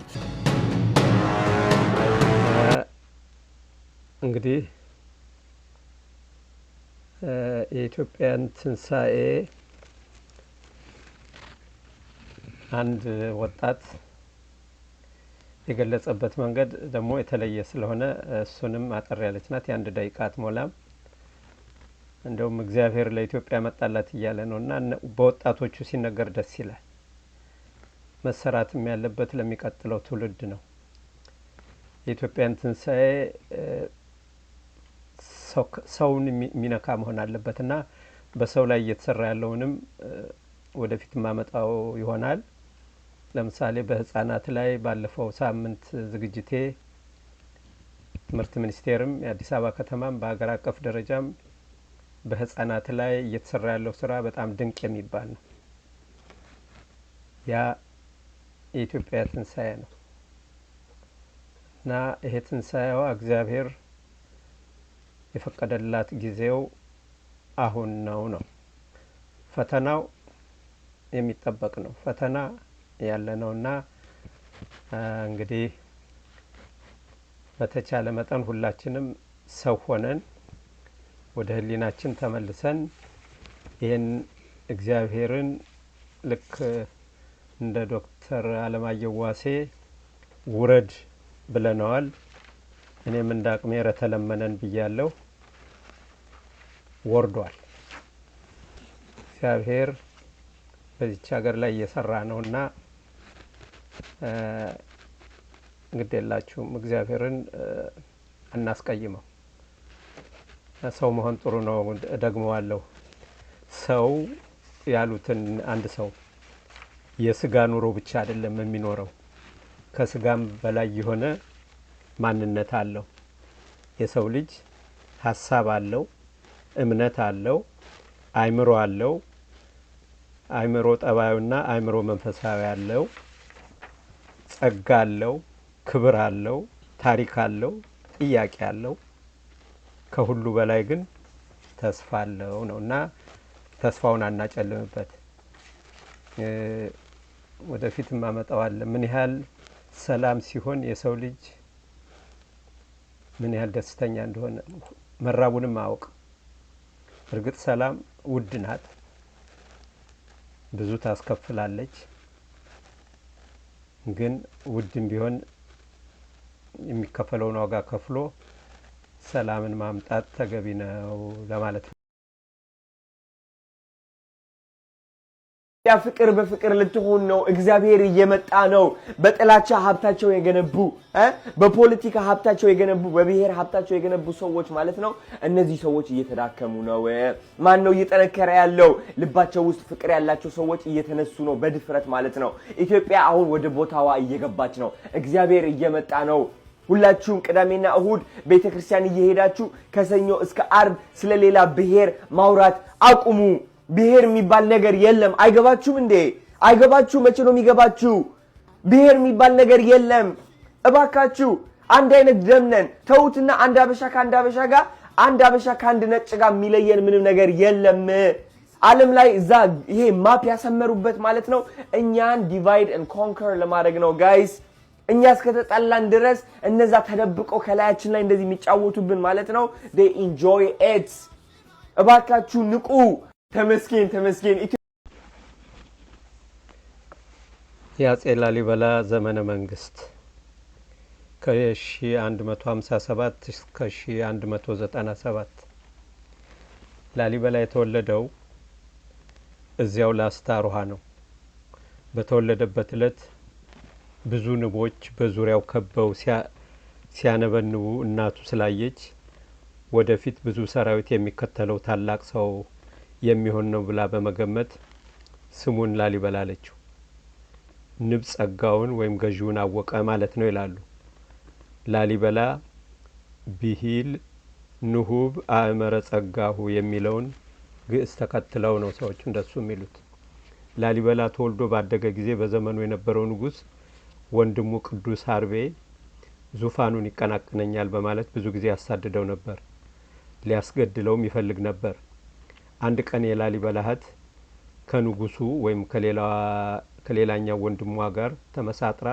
እንግዲህ የኢትዮጵያን ትንሣኤ አንድ ወጣት የገለጸበት መንገድ ደግሞ የተለየ ስለሆነ እሱንም አጠር ያለች ናት። የአንድ ደቂቃ አትሞላም። እንደውም እግዚአብሔር ለኢትዮጵያ መጣላት እያለ ነውና በወጣቶቹ ሲነገር ደስ ይላል። መሰራትም ያለበት ለሚቀጥለው ትውልድ ነው። የኢትዮጵያን ትንሣኤ ሰውን የሚነካ መሆን አለበትና በሰው ላይ እየተሰራ ያለውንም ወደፊት ማመጣው ይሆናል። ለምሳሌ በህፃናት ላይ ባለፈው ሳምንት ዝግጅቴ ትምህርት ሚኒስቴርም የአዲስ አበባ ከተማም በአገር አቀፍ ደረጃም በህፃናት ላይ እየተሰራ ያለው ስራ በጣም ድንቅ የሚባል ነው። ያ የኢትዮጵያ ትንሣኤ ነው እና ይሄ ትንሣኤዋ እግዚአብሔር የፈቀደላት ጊዜው አሁን ነው። ፈተናው የሚጠበቅ ነው። ፈተና ያለ ነውና እንግዲህ በተቻለ መጠን ሁላችንም ሰው ሆነን ወደ ህሊናችን ተመልሰን ይሄን እግዚአብሔርን ልክ እንደ ዶክተር አለማየሁ ዋሴ ውረድ ብለናል። እኔም እንዳቅሜ ረተለመነን ብያለሁ። ወርዷል። እግዚአብሔር በዚች ሀገር ላይ እየሰራ ነውና እንግዲላችሁም እግዚአብሔርን እናስቀይመው። ሰው መሆን ጥሩ ነው። ደግመዋለሁ። ሰው ያሉትን አንድ ሰው የስጋ ኑሮ ብቻ አይደለም የሚኖረው፣ ከስጋም በላይ የሆነ ማንነት አለው። የሰው ልጅ ሀሳብ አለው፣ እምነት አለው፣ አይምሮ አለው። አይምሮ ጠባዩና አይምሮ መንፈሳዊ አለው፣ ጸጋ አለው፣ ክብር አለው፣ ታሪክ አለው፣ ጥያቄ አለው። ከሁሉ በላይ ግን ተስፋ አለው ነውና ተስፋውን አናጨልምበት። ወደፊት ማመጣዋል። ምን ያህል ሰላም ሲሆን የሰው ልጅ ምን ያህል ደስተኛ እንደሆነ መራቡንም ማወቅ። እርግጥ ሰላም ውድ ናት፣ ብዙ ታስከፍላለች። ግን ውድም ቢሆን የሚከፈለውን ዋጋ ከፍሎ ሰላምን ማምጣት ተገቢ ነው ለማለት ነው። ያ ፍቅር በፍቅር ልትሆን ነው። እግዚአብሔር እየመጣ ነው። በጥላቻ ሀብታቸው የገነቡ በፖለቲካ ሀብታቸው የገነቡ በብሔር ሀብታቸው የገነቡ ሰዎች ማለት ነው። እነዚህ ሰዎች እየተዳከሙ ነው። ማን ነው እየጠነከረ ያለው? ልባቸው ውስጥ ፍቅር ያላቸው ሰዎች እየተነሱ ነው በድፍረት ማለት ነው። ኢትዮጵያ አሁን ወደ ቦታዋ እየገባች ነው። እግዚአብሔር እየመጣ ነው። ሁላችሁም ቅዳሜና እሁድ ቤተክርስቲያን እየሄዳችሁ ከሰኞ እስከ አርብ ስለሌላ ብሔር ማውራት አቁሙ። ብሔር የሚባል ነገር የለም። አይገባችሁም እንዴ? አይገባችሁ? መቼ ነው የሚገባችሁ? ብሔር የሚባል ነገር የለም። እባካችሁ አንድ አይነት ደም ነን። ተውትና አንድ አበሻ ከአንድ አበሻ ጋር፣ አንድ አበሻ ከአንድ ነጭ ጋር የሚለየን ምንም ነገር የለም። ዓለም ላይ እዛ ይሄ ማፕ ያሰመሩበት ማለት ነው እኛን ዲቫይድ ኤንድ ኮንከር ለማድረግ ነው ጋይስ። እኛ እስከተጣላን ድረስ እነዛ ተደብቀው ከላያችን ላይ እንደዚህ የሚጫወቱብን ማለት ነው። they enjoy it። እባካችሁ ንቁ። ተመስገን። የአጼ ላሊበላ ዘመነ መንግስት ከ1157 እስከ 1197 ላሊበላ የተወለደው እዚያው ላስታ ሮሃ ነው። በተወለደበት ዕለት ብዙ ንቦች በዙሪያው ከበው ሲያነበንቡ እናቱ ስላየች ወደፊት ብዙ ሰራዊት የሚከተለው ታላቅ ሰው የሚሆን ነው ብላ በመገመት ስሙን ላሊበላ አለችው። ንብ ጸጋውን ወይም ገዢውን አወቀ ማለት ነው ይላሉ። ላሊበላ ብሂል ንሁብ አእመረ ጸጋሁ የሚለውን ግዕዝ ተከትለው ነው ሰዎች እንደሱ የሚሉት። ላሊበላ ተወልዶ ባደገ ጊዜ በዘመኑ የነበረው ንጉስ ወንድሙ ቅዱስ ሀርቤ ዙፋኑን ይቀናቀነኛል በማለት ብዙ ጊዜ ያሳድደው ነበር። ሊያስገድለውም ይፈልግ ነበር። አንድ ቀን የላሊበላ እህት ከንጉሱ ወይም ከሌላኛው ወንድሟ ጋር ተመሳጥራ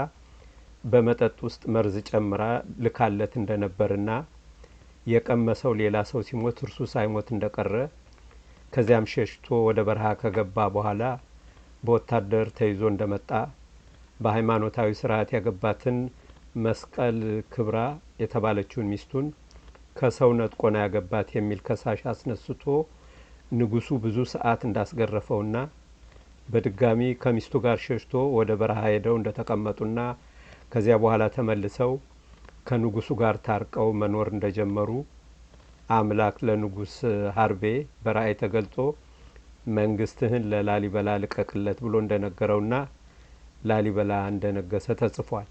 በመጠጥ ውስጥ መርዝ ጨምራ ልካለት እንደነበርና የቀመሰው ሌላ ሰው ሲሞት እርሱ ሳይሞት እንደቀረ ከዚያም ሸሽቶ ወደ በረሃ ከገባ በኋላ በወታደር ተይዞ እንደመጣ በሃይማኖታዊ ስርዓት ያገባትን መስቀል ክብራ የተባለችውን ሚስቱን ከሰው ነጥቆና ያገባት የሚል ከሳሽ አስነስቶ ንጉሱ ብዙ ሰዓት እንዳስገረፈውና በድጋሚ ከሚስቱ ጋር ሸሽቶ ወደ በረሃ ሄደው እንደተቀመጡና ከዚያ በኋላ ተመልሰው ከንጉሱ ጋር ታርቀው መኖር እንደጀመሩ አምላክ ለንጉስ ሀርቤ በራእይ ተገልጦ መንግስትህን ለላሊበላ ልቀቅለት ብሎ እንደነገረውና ላሊበላ እንደነገሰ ተጽፏል።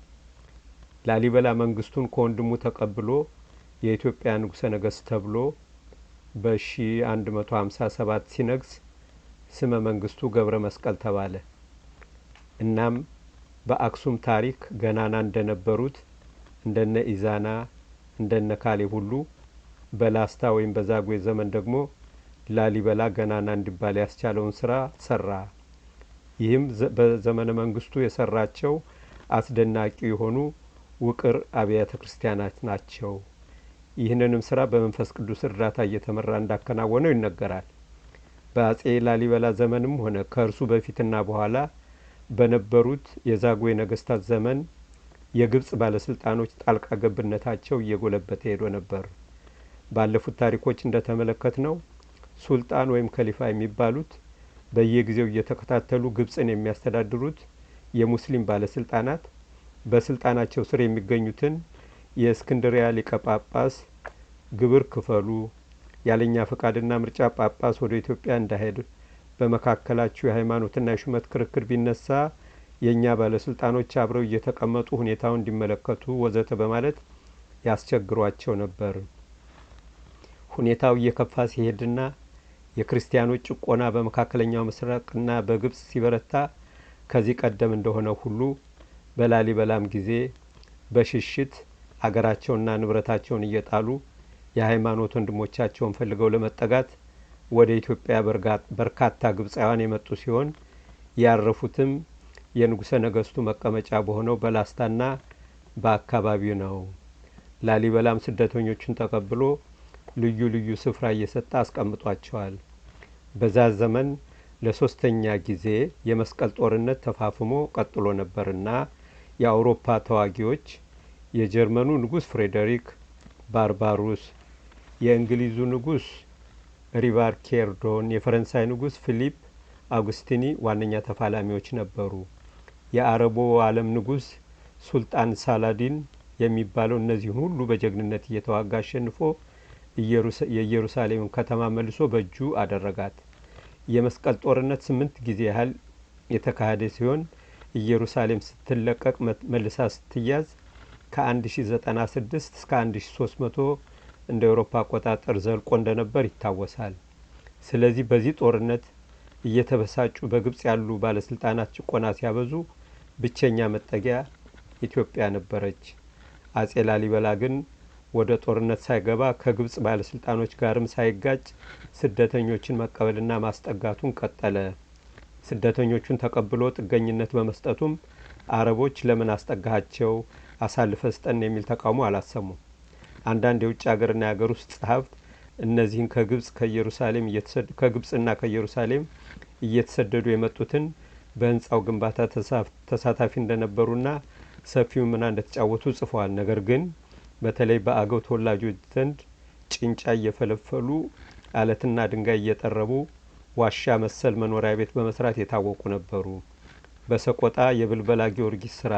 ላሊበላ መንግስቱን ከወንድሙ ተቀብሎ የኢትዮጵያ ንጉሠ ነገሥት ተብሎ በ1157 ሲነግስ ስመ መንግስቱ ገብረ መስቀል ተባለ። እናም በአክሱም ታሪክ ገናና እንደነበሩት እንደነ ኢዛና እንደነ ካሌ ሁሉ በላስታ ወይም በዛጉዌ ዘመን ደግሞ ላሊበላ ገናና እንዲባል ያስቻለውን ስራ ሰራ። ይህም በዘመነ መንግስቱ የሰራቸው አስደናቂ የሆኑ ውቅር አብያተ ክርስቲያናት ናቸው። ይህንንም ስራ በመንፈስ ቅዱስ እርዳታ እየተመራ እንዳከናወነው ይነገራል። በአጼ ላሊበላ ዘመንም ሆነ ከእርሱ በፊትና በኋላ በነበሩት የዛጉዌ ነገስታት ዘመን የግብጽ ባለስልጣኖች ጣልቃ ገብነታቸው እየጎለበተ ሄዶ ነበር። ባለፉት ታሪኮች እንደተመለከት ነው ሱልጣን ወይም ከሊፋ የሚባሉት በየጊዜው እየተከታተሉ ግብጽን የሚያስተዳድሩት የሙስሊም ባለስልጣናት በስልጣናቸው ስር የሚገኙትን የእስክንድሪያ ሊቀ ጳጳስ ግብር ክፈሉ፣ ያለኛ ፈቃድና ምርጫ ጳጳስ ወደ ኢትዮጵያ እንዳይሄድ፣ በመካከላችሁ የሃይማኖትና የሹመት ክርክር ቢነሳ የኛ ባለስልጣኖች አብረው እየተቀመጡ ሁኔታውን እንዲመለከቱ ወዘተ በማለት ያስቸግሯቸው ነበር። ሁኔታው እየከፋ ሲሄድና የክርስቲያኖች ጭቆና በመካከለኛው ምስራቅና በግብጽ ሲበረታ ከዚህ ቀደም እንደሆነ ሁሉ በላሊበላም ጊዜ በሽሽት አገራቸውና ንብረታቸውን እየጣሉ የሃይማኖት ወንድሞቻቸውን ፈልገው ለመጠጋት ወደ ኢትዮጵያ በርካታ ግብጻውያን የመጡ ሲሆን ያረፉትም የንጉሠ ነገሥቱ መቀመጫ በሆነው በላስታና በአካባቢው ነው። ላሊበላም ስደተኞችን ተቀብሎ ልዩ ልዩ ስፍራ እየሰጠ አስቀምጧቸዋል። በዛ ዘመን ለሶስተኛ ጊዜ የመስቀል ጦርነት ተፋፍሞ ቀጥሎ ነበርና የአውሮፓ ተዋጊዎች የጀርመኑ ንጉስ ፍሬዴሪክ ባርባሩስ፣ የእንግሊዙ ንጉስ ሪቫርኬርዶን፣ የፈረንሳይ ንጉስ ፊሊፕ አጉስቲኒ ዋነኛ ተፋላሚዎች ነበሩ። የአረቡ ዓለም ንጉስ ሱልጣን ሳላዲን የሚባለው እነዚህን ሁሉ በጀግንነት እየተዋጋ አሸንፎ የኢየሩሳሌምን ከተማ መልሶ በእጁ አደረጋት። የመስቀል ጦርነት 8 ጊዜ ያህል የተካሄደ ሲሆን ኢየሩሳሌም ስትለቀቅ መልሳ ስትያዝ ከ1096 እስከ 1300 እንደ አውሮፓ አቆጣጠር ዘልቆ እንደነበር ይታወሳል። ስለዚህ በዚህ ጦርነት እየተበሳጩ በግብጽ ያሉ ባለስልጣናት ጭቆና ሲያበዙ ብቸኛ መጠጊያ ኢትዮጵያ ነበረች። አጼ ላሊበላ ግን ወደ ጦርነት ሳይገባ ከግብጽ ባለስልጣኖች ጋርም ሳይጋጭ ስደተኞችን መቀበልና ማስጠጋቱን ቀጠለ። ስደተኞቹን ተቀብሎ ጥገኝነት በመስጠቱም አረቦች ለምን አስጠጋቸው አሳልፈ ስጠን የሚል ተቃውሞ አላሰሙም። አንዳንድ የውጭ ሀገርና የሀገር ውስጥ ጸሐፍት እነዚህን ከግብጽና ከኢየሩሳሌም እየተሰደዱ የመጡትን በህንጻው ግንባታ ተሳታፊ እንደነበሩና ሰፊው ሚና እንደተጫወቱ ጽፈዋል። ነገር ግን በተለይ በአገው ተወላጆች ዘንድ ጭንጫ እየፈለፈሉ አለትና ድንጋይ እየጠረቡ ዋሻ መሰል መኖሪያ ቤት በመስራት የታወቁ ነበሩ። በሰቆጣ የብልበላ ጊዮርጊስ ስራ፣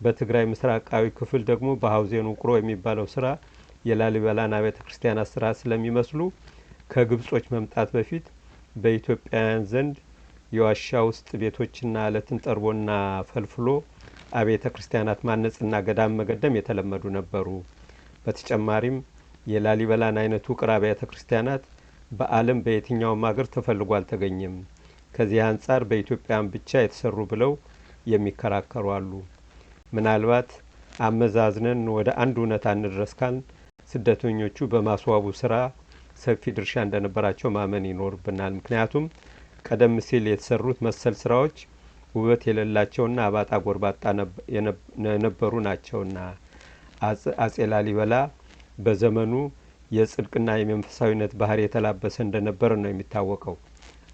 በትግራይ ምስራቃዊ ክፍል ደግሞ በሀውዜን ውቅሮ የሚባለው ስራ የላሊበላን አብያተ ክርስቲያናት ስራ ስለሚመስሉ ከግብጾች መምጣት በፊት በኢትዮጵያውያን ዘንድ የዋሻ ውስጥ ቤቶችና አለትን ጠርቦና ፈልፍሎ አብያተ ክርስቲያናት ማነጽና ገዳም መገደም የተለመዱ ነበሩ። በተጨማሪም የላሊበላን አይነቱ ውቅር አብያተ ክርስቲያናት በዓለም በየትኛውም ሀገር ተፈልጎ አልተገኘም። ከዚህ አንጻር በኢትዮጵያን ብቻ የተሰሩ ብለው የሚከራከሩ አሉ። ምናልባት አመዛዝነን ወደ አንድ እውነት አንድረስካን ስደተኞቹ በማስዋቡ ስራ ሰፊ ድርሻ እንደነበራቸው ማመን ይኖርብናል። ምክንያቱም ቀደም ሲል የተሰሩት መሰል ስራዎች ውበት የሌላቸውና አባጣ ጎርባጣ የነበሩ ናቸውና አጼ ላሊበላ በዘመኑ የጽድቅና የመንፈሳዊነት ባህሪ የተላበሰ እንደነበር ነው የሚታወቀው።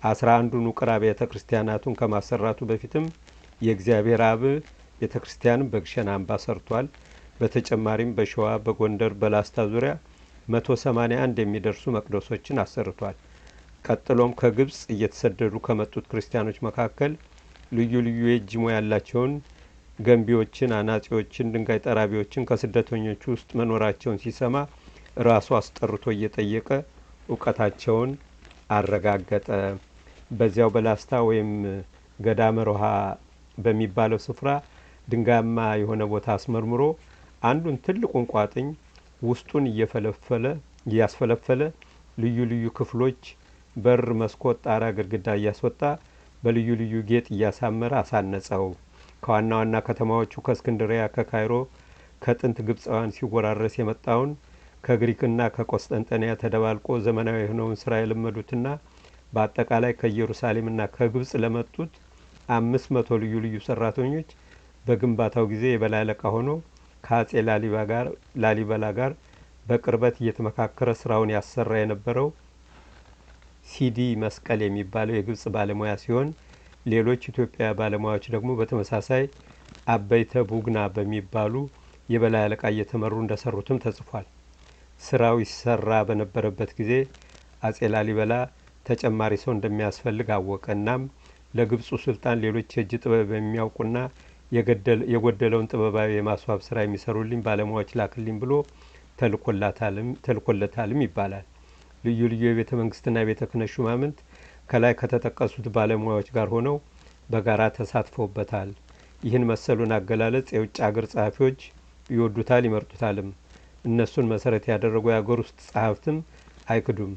11ዱን ውቅር አብያተ ክርስቲያናቱን ከማሰራቱ በፊትም የእግዚአብሔር አብ ቤተ ክርስቲያን በግሸን አምባ ሰርቷል። በተጨማሪም በሸዋ፣ በጎንደር፣ በላስታ ዙሪያ 181 የሚደርሱ መቅደሶችን አሰርቷል። ቀጥሎም ከግብጽ እየተሰደዱ ከመጡት ክርስቲያኖች መካከል ልዩ ልዩ የእጅ ሙያ ያላቸውን ገንቢዎችን፣ አናጺዎችን፣ ድንጋይ ጠራቢዎችን ከስደተኞቹ ውስጥ መኖራቸውን ሲሰማ ራሱ አስጠርቶ እየጠየቀ እውቀታቸውን አረጋገጠ። በዚያው በላስታ ወይም ገዳመ ሮሃ በሚባለው ስፍራ ድንጋያማ የሆነ ቦታ አስመርምሮ አንዱን ትልቁን ቋጥኝ ውስጡን እያስፈለፈለ ልዩ ልዩ ክፍሎች በር፣ መስኮት፣ ጣራ፣ ግድግዳ እያስወጣ በልዩ ልዩ ጌጥ እያሳመረ አሳነጸው። ከዋና ዋና ከተማዎቹ ከእስክንድሪያ፣ ከካይሮ፣ ከጥንት ግብፃውያን ሲወራረስ የመጣውን ከግሪክና ከቆስጠንጠንያ ተደባልቆ ዘመናዊ የሆነውን ስራ የለመዱትና በአጠቃላይ ከኢየሩሳሌምና ከግብጽ ለመጡት 500 ልዩ ልዩ ሰራተኞች በግንባታው ጊዜ የበላይ አለቃ ሆኖ ከአጼ ላሊበላ ጋር በቅርበት እየተመካከረ ስራውን ያሰራ የነበረው ሲዲ መስቀል የሚባለው የግብጽ ባለሙያ ሲሆን ሌሎች ኢትዮጵያ ባለሙያዎች ደግሞ በተመሳሳይ አበይተ ቡግና በሚባሉ የበላይ አለቃ እየተመሩ እንደሰሩትም ተጽፏል። ስራው ይሰራ በነበረበት ጊዜ አጼ ላሊበላ ተጨማሪ ሰው እንደሚያስፈልግ አወቀ። እናም ለግብጹ ሱልጣን ሌሎች የእጅ ጥበብ የሚያውቁና የጎደለውን ጥበባዊ የማስዋብ ስራ የሚሰሩልኝ ባለሙያዎች ላክልኝ ብሎ ተልኮለታልም ይባላል። ልዩ ልዩ የቤተ መንግስትና የቤተ ክህነት ሹማምንት ከላይ ከተጠቀሱት ባለሙያዎች ጋር ሆነው በጋራ ተሳትፎበታል። ይህን መሰሉን አገላለጽ የውጭ ሀገር ጸሐፊዎች ይወዱታል፣ ይመርጡታልም። እነሱን መሰረት ያደረጉ የሀገር ውስጥ ጸሐፍትም አይክዱም።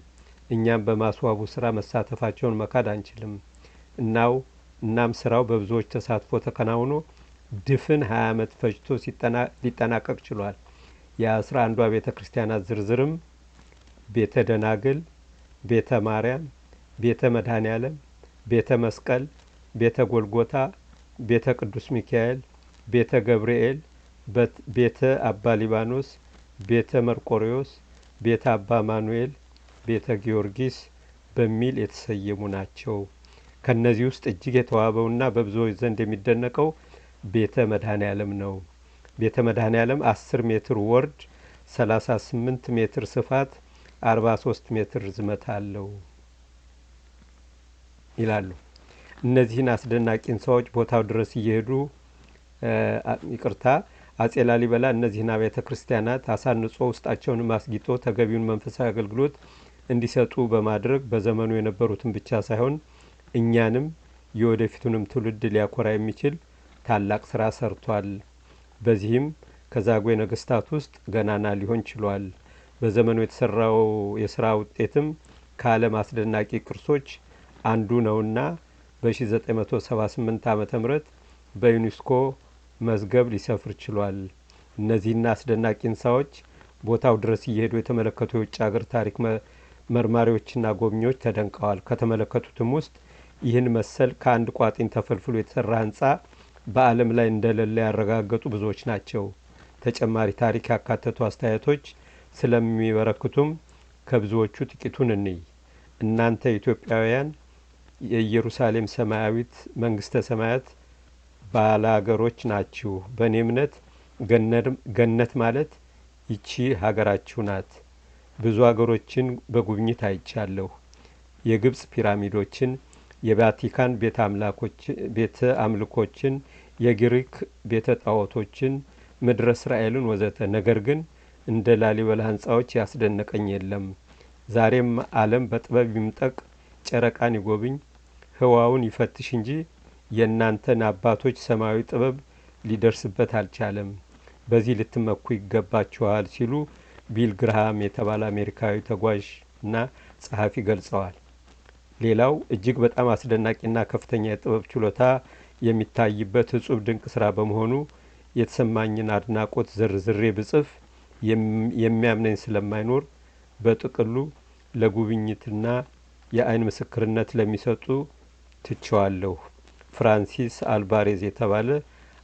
እኛም በማስዋቡ ስራ መሳተፋቸውን መካድ አንችልም። እናም ስራው በብዙዎች ተሳትፎ ተከናውኖ ድፍን 20 ዓመት ፈጅቶ ሊጠናቀቅ ችሏል። የ11ዷ ቤተ ክርስቲያናት ዝርዝርም ቤተ ደናግል፣ ቤተ ማርያም፣ ቤተ መድኃኔ ዓለም፣ ቤተ መስቀል፣ ቤተ ጎልጎታ፣ ቤተ ቅዱስ ሚካኤል፣ ቤተ ገብርኤል፣ ቤተ አባ ሊባኖስ፣ ቤተ መርቆሪዎስ፣ ቤተ አባ ማኑኤል፣ ቤተ ጊዮርጊስ በሚል የተሰየሙ ናቸው። ከነዚህ ውስጥ እጅግ የተዋበውና በብዙዎች ዘንድ የሚደነቀው ቤተ መድኃኔ ዓለም ነው። ቤተ መድኃኔ ዓለም 10 ሜትር ወርድ፣ 38 ሜትር ስፋት፣ 43 ሜትር ርዝመት አለው ይላሉ። እነዚህን አስደናቂ ህንጻዎች ቦታው ድረስ እየሄዱ አጼ ላሊበላ እነዚህን አብያተ ክርስቲያናት አሳንጾ ውስጣቸውን ማስጊጦ ተገቢውን መንፈሳዊ አገልግሎት እንዲሰጡ በማድረግ በዘመኑ የነበሩትን ብቻ ሳይሆን እኛንም የወደፊቱንም ትውልድ ሊያኮራ የሚችል ታላቅ ስራ ሰርቷል። በዚህም ከዛጉዌ ነገስታት ውስጥ ገናና ሊሆን ችሏል። በዘመኑ የተሰራው የስራ ውጤትም ከዓለም አስደናቂ ቅርሶች አንዱ ነውና በ1978 ዓመተ ምህረት በዩኔስኮ መዝገብ ሊሰፍር ችሏል። እነዚህና አስደናቂ ህንጻዎች ቦታው ድረስ እየሄዱ የተመለከቱ የውጭ ሀገር ታሪክ መርማሪዎችና ጎብኚዎች ተደንቀዋል። ከተመለከቱትም ውስጥ ይህን መሰል ከአንድ ቋጥኝ ተፈልፍሎ የተሰራ ህንጻ በዓለም ላይ እንደሌለ ያረጋገጡ ብዙዎች ናቸው። ተጨማሪ ታሪክ ያካተቱ አስተያየቶች ስለሚበረክቱም ከብዙዎቹ ጥቂቱን እንይ። እናንተ ኢትዮጵያውያን የኢየሩሳሌም ሰማያዊት መንግስተ ሰማያት ባላገሮች ናችሁ። በእኔ እምነት ገነት ማለት ይቺ ሀገራችሁ ናት። ብዙ ሀገሮችን በጉብኝት አይቻለሁ። የግብጽ ፒራሚዶችን፣ የቫቲካን ቤተ አምልኮችን፣ የግሪክ ቤተ ጣዖቶችን፣ ምድረ እስራኤልን ወዘተ። ነገር ግን እንደ ላሊበላ ህንጻዎች ያስደነቀኝ የለም። ዛሬም ዓለም በጥበብ ይምጠቅ፣ ጨረቃን ይጎብኝ፣ ህዋውን ይፈትሽ እንጂ የእናንተን አባቶች ሰማያዊ ጥበብ ሊደርስበት አልቻለም። በዚህ ልትመኩ ይገባችኋል ሲሉ ቢል ግርሃም የተባለ አሜሪካዊ ተጓዥ እና ጸሐፊ ገልጸዋል። ሌላው እጅግ በጣም አስደናቂና ከፍተኛ የጥበብ ችሎታ የሚታይበት እጹብ ድንቅ ስራ በመሆኑ የተሰማኝን አድናቆት ዝርዝሬ ብጽፍ የሚያምነኝ ስለማይኖር በጥቅሉ ለጉብኝትና የአይን ምስክርነት ለሚሰጡ ትቸዋለሁ። ፍራንሲስ አልባሬዝ የተባለ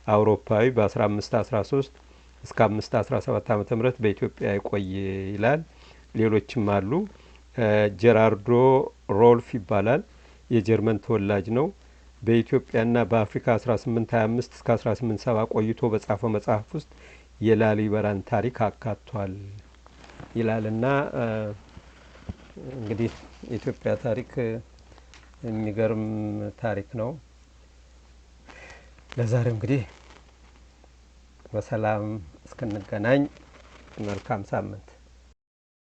አውሮፓዊ በ1513 እስከ 517 ዓመተ ምህረት በኢትዮጵያ የቆየ ይላል። ሌሎችም አሉ። ጀራርዶ ሮልፍ ይባላል። የጀርመን ተወላጅ ነው። በኢትዮጵያና በአፍሪካ 1825 እስከ 1870 ቆይቶ በጻፈው መጽሐፍ ውስጥ የላሊበላን ታሪክ አካቷል ይላልና እንግዲህ የኢትዮጵያ ታሪክ የሚገርም ታሪክ ነው። ለዛሬው እንግዲህ በሰላም እስክንገናኝ መልካም ሳምንት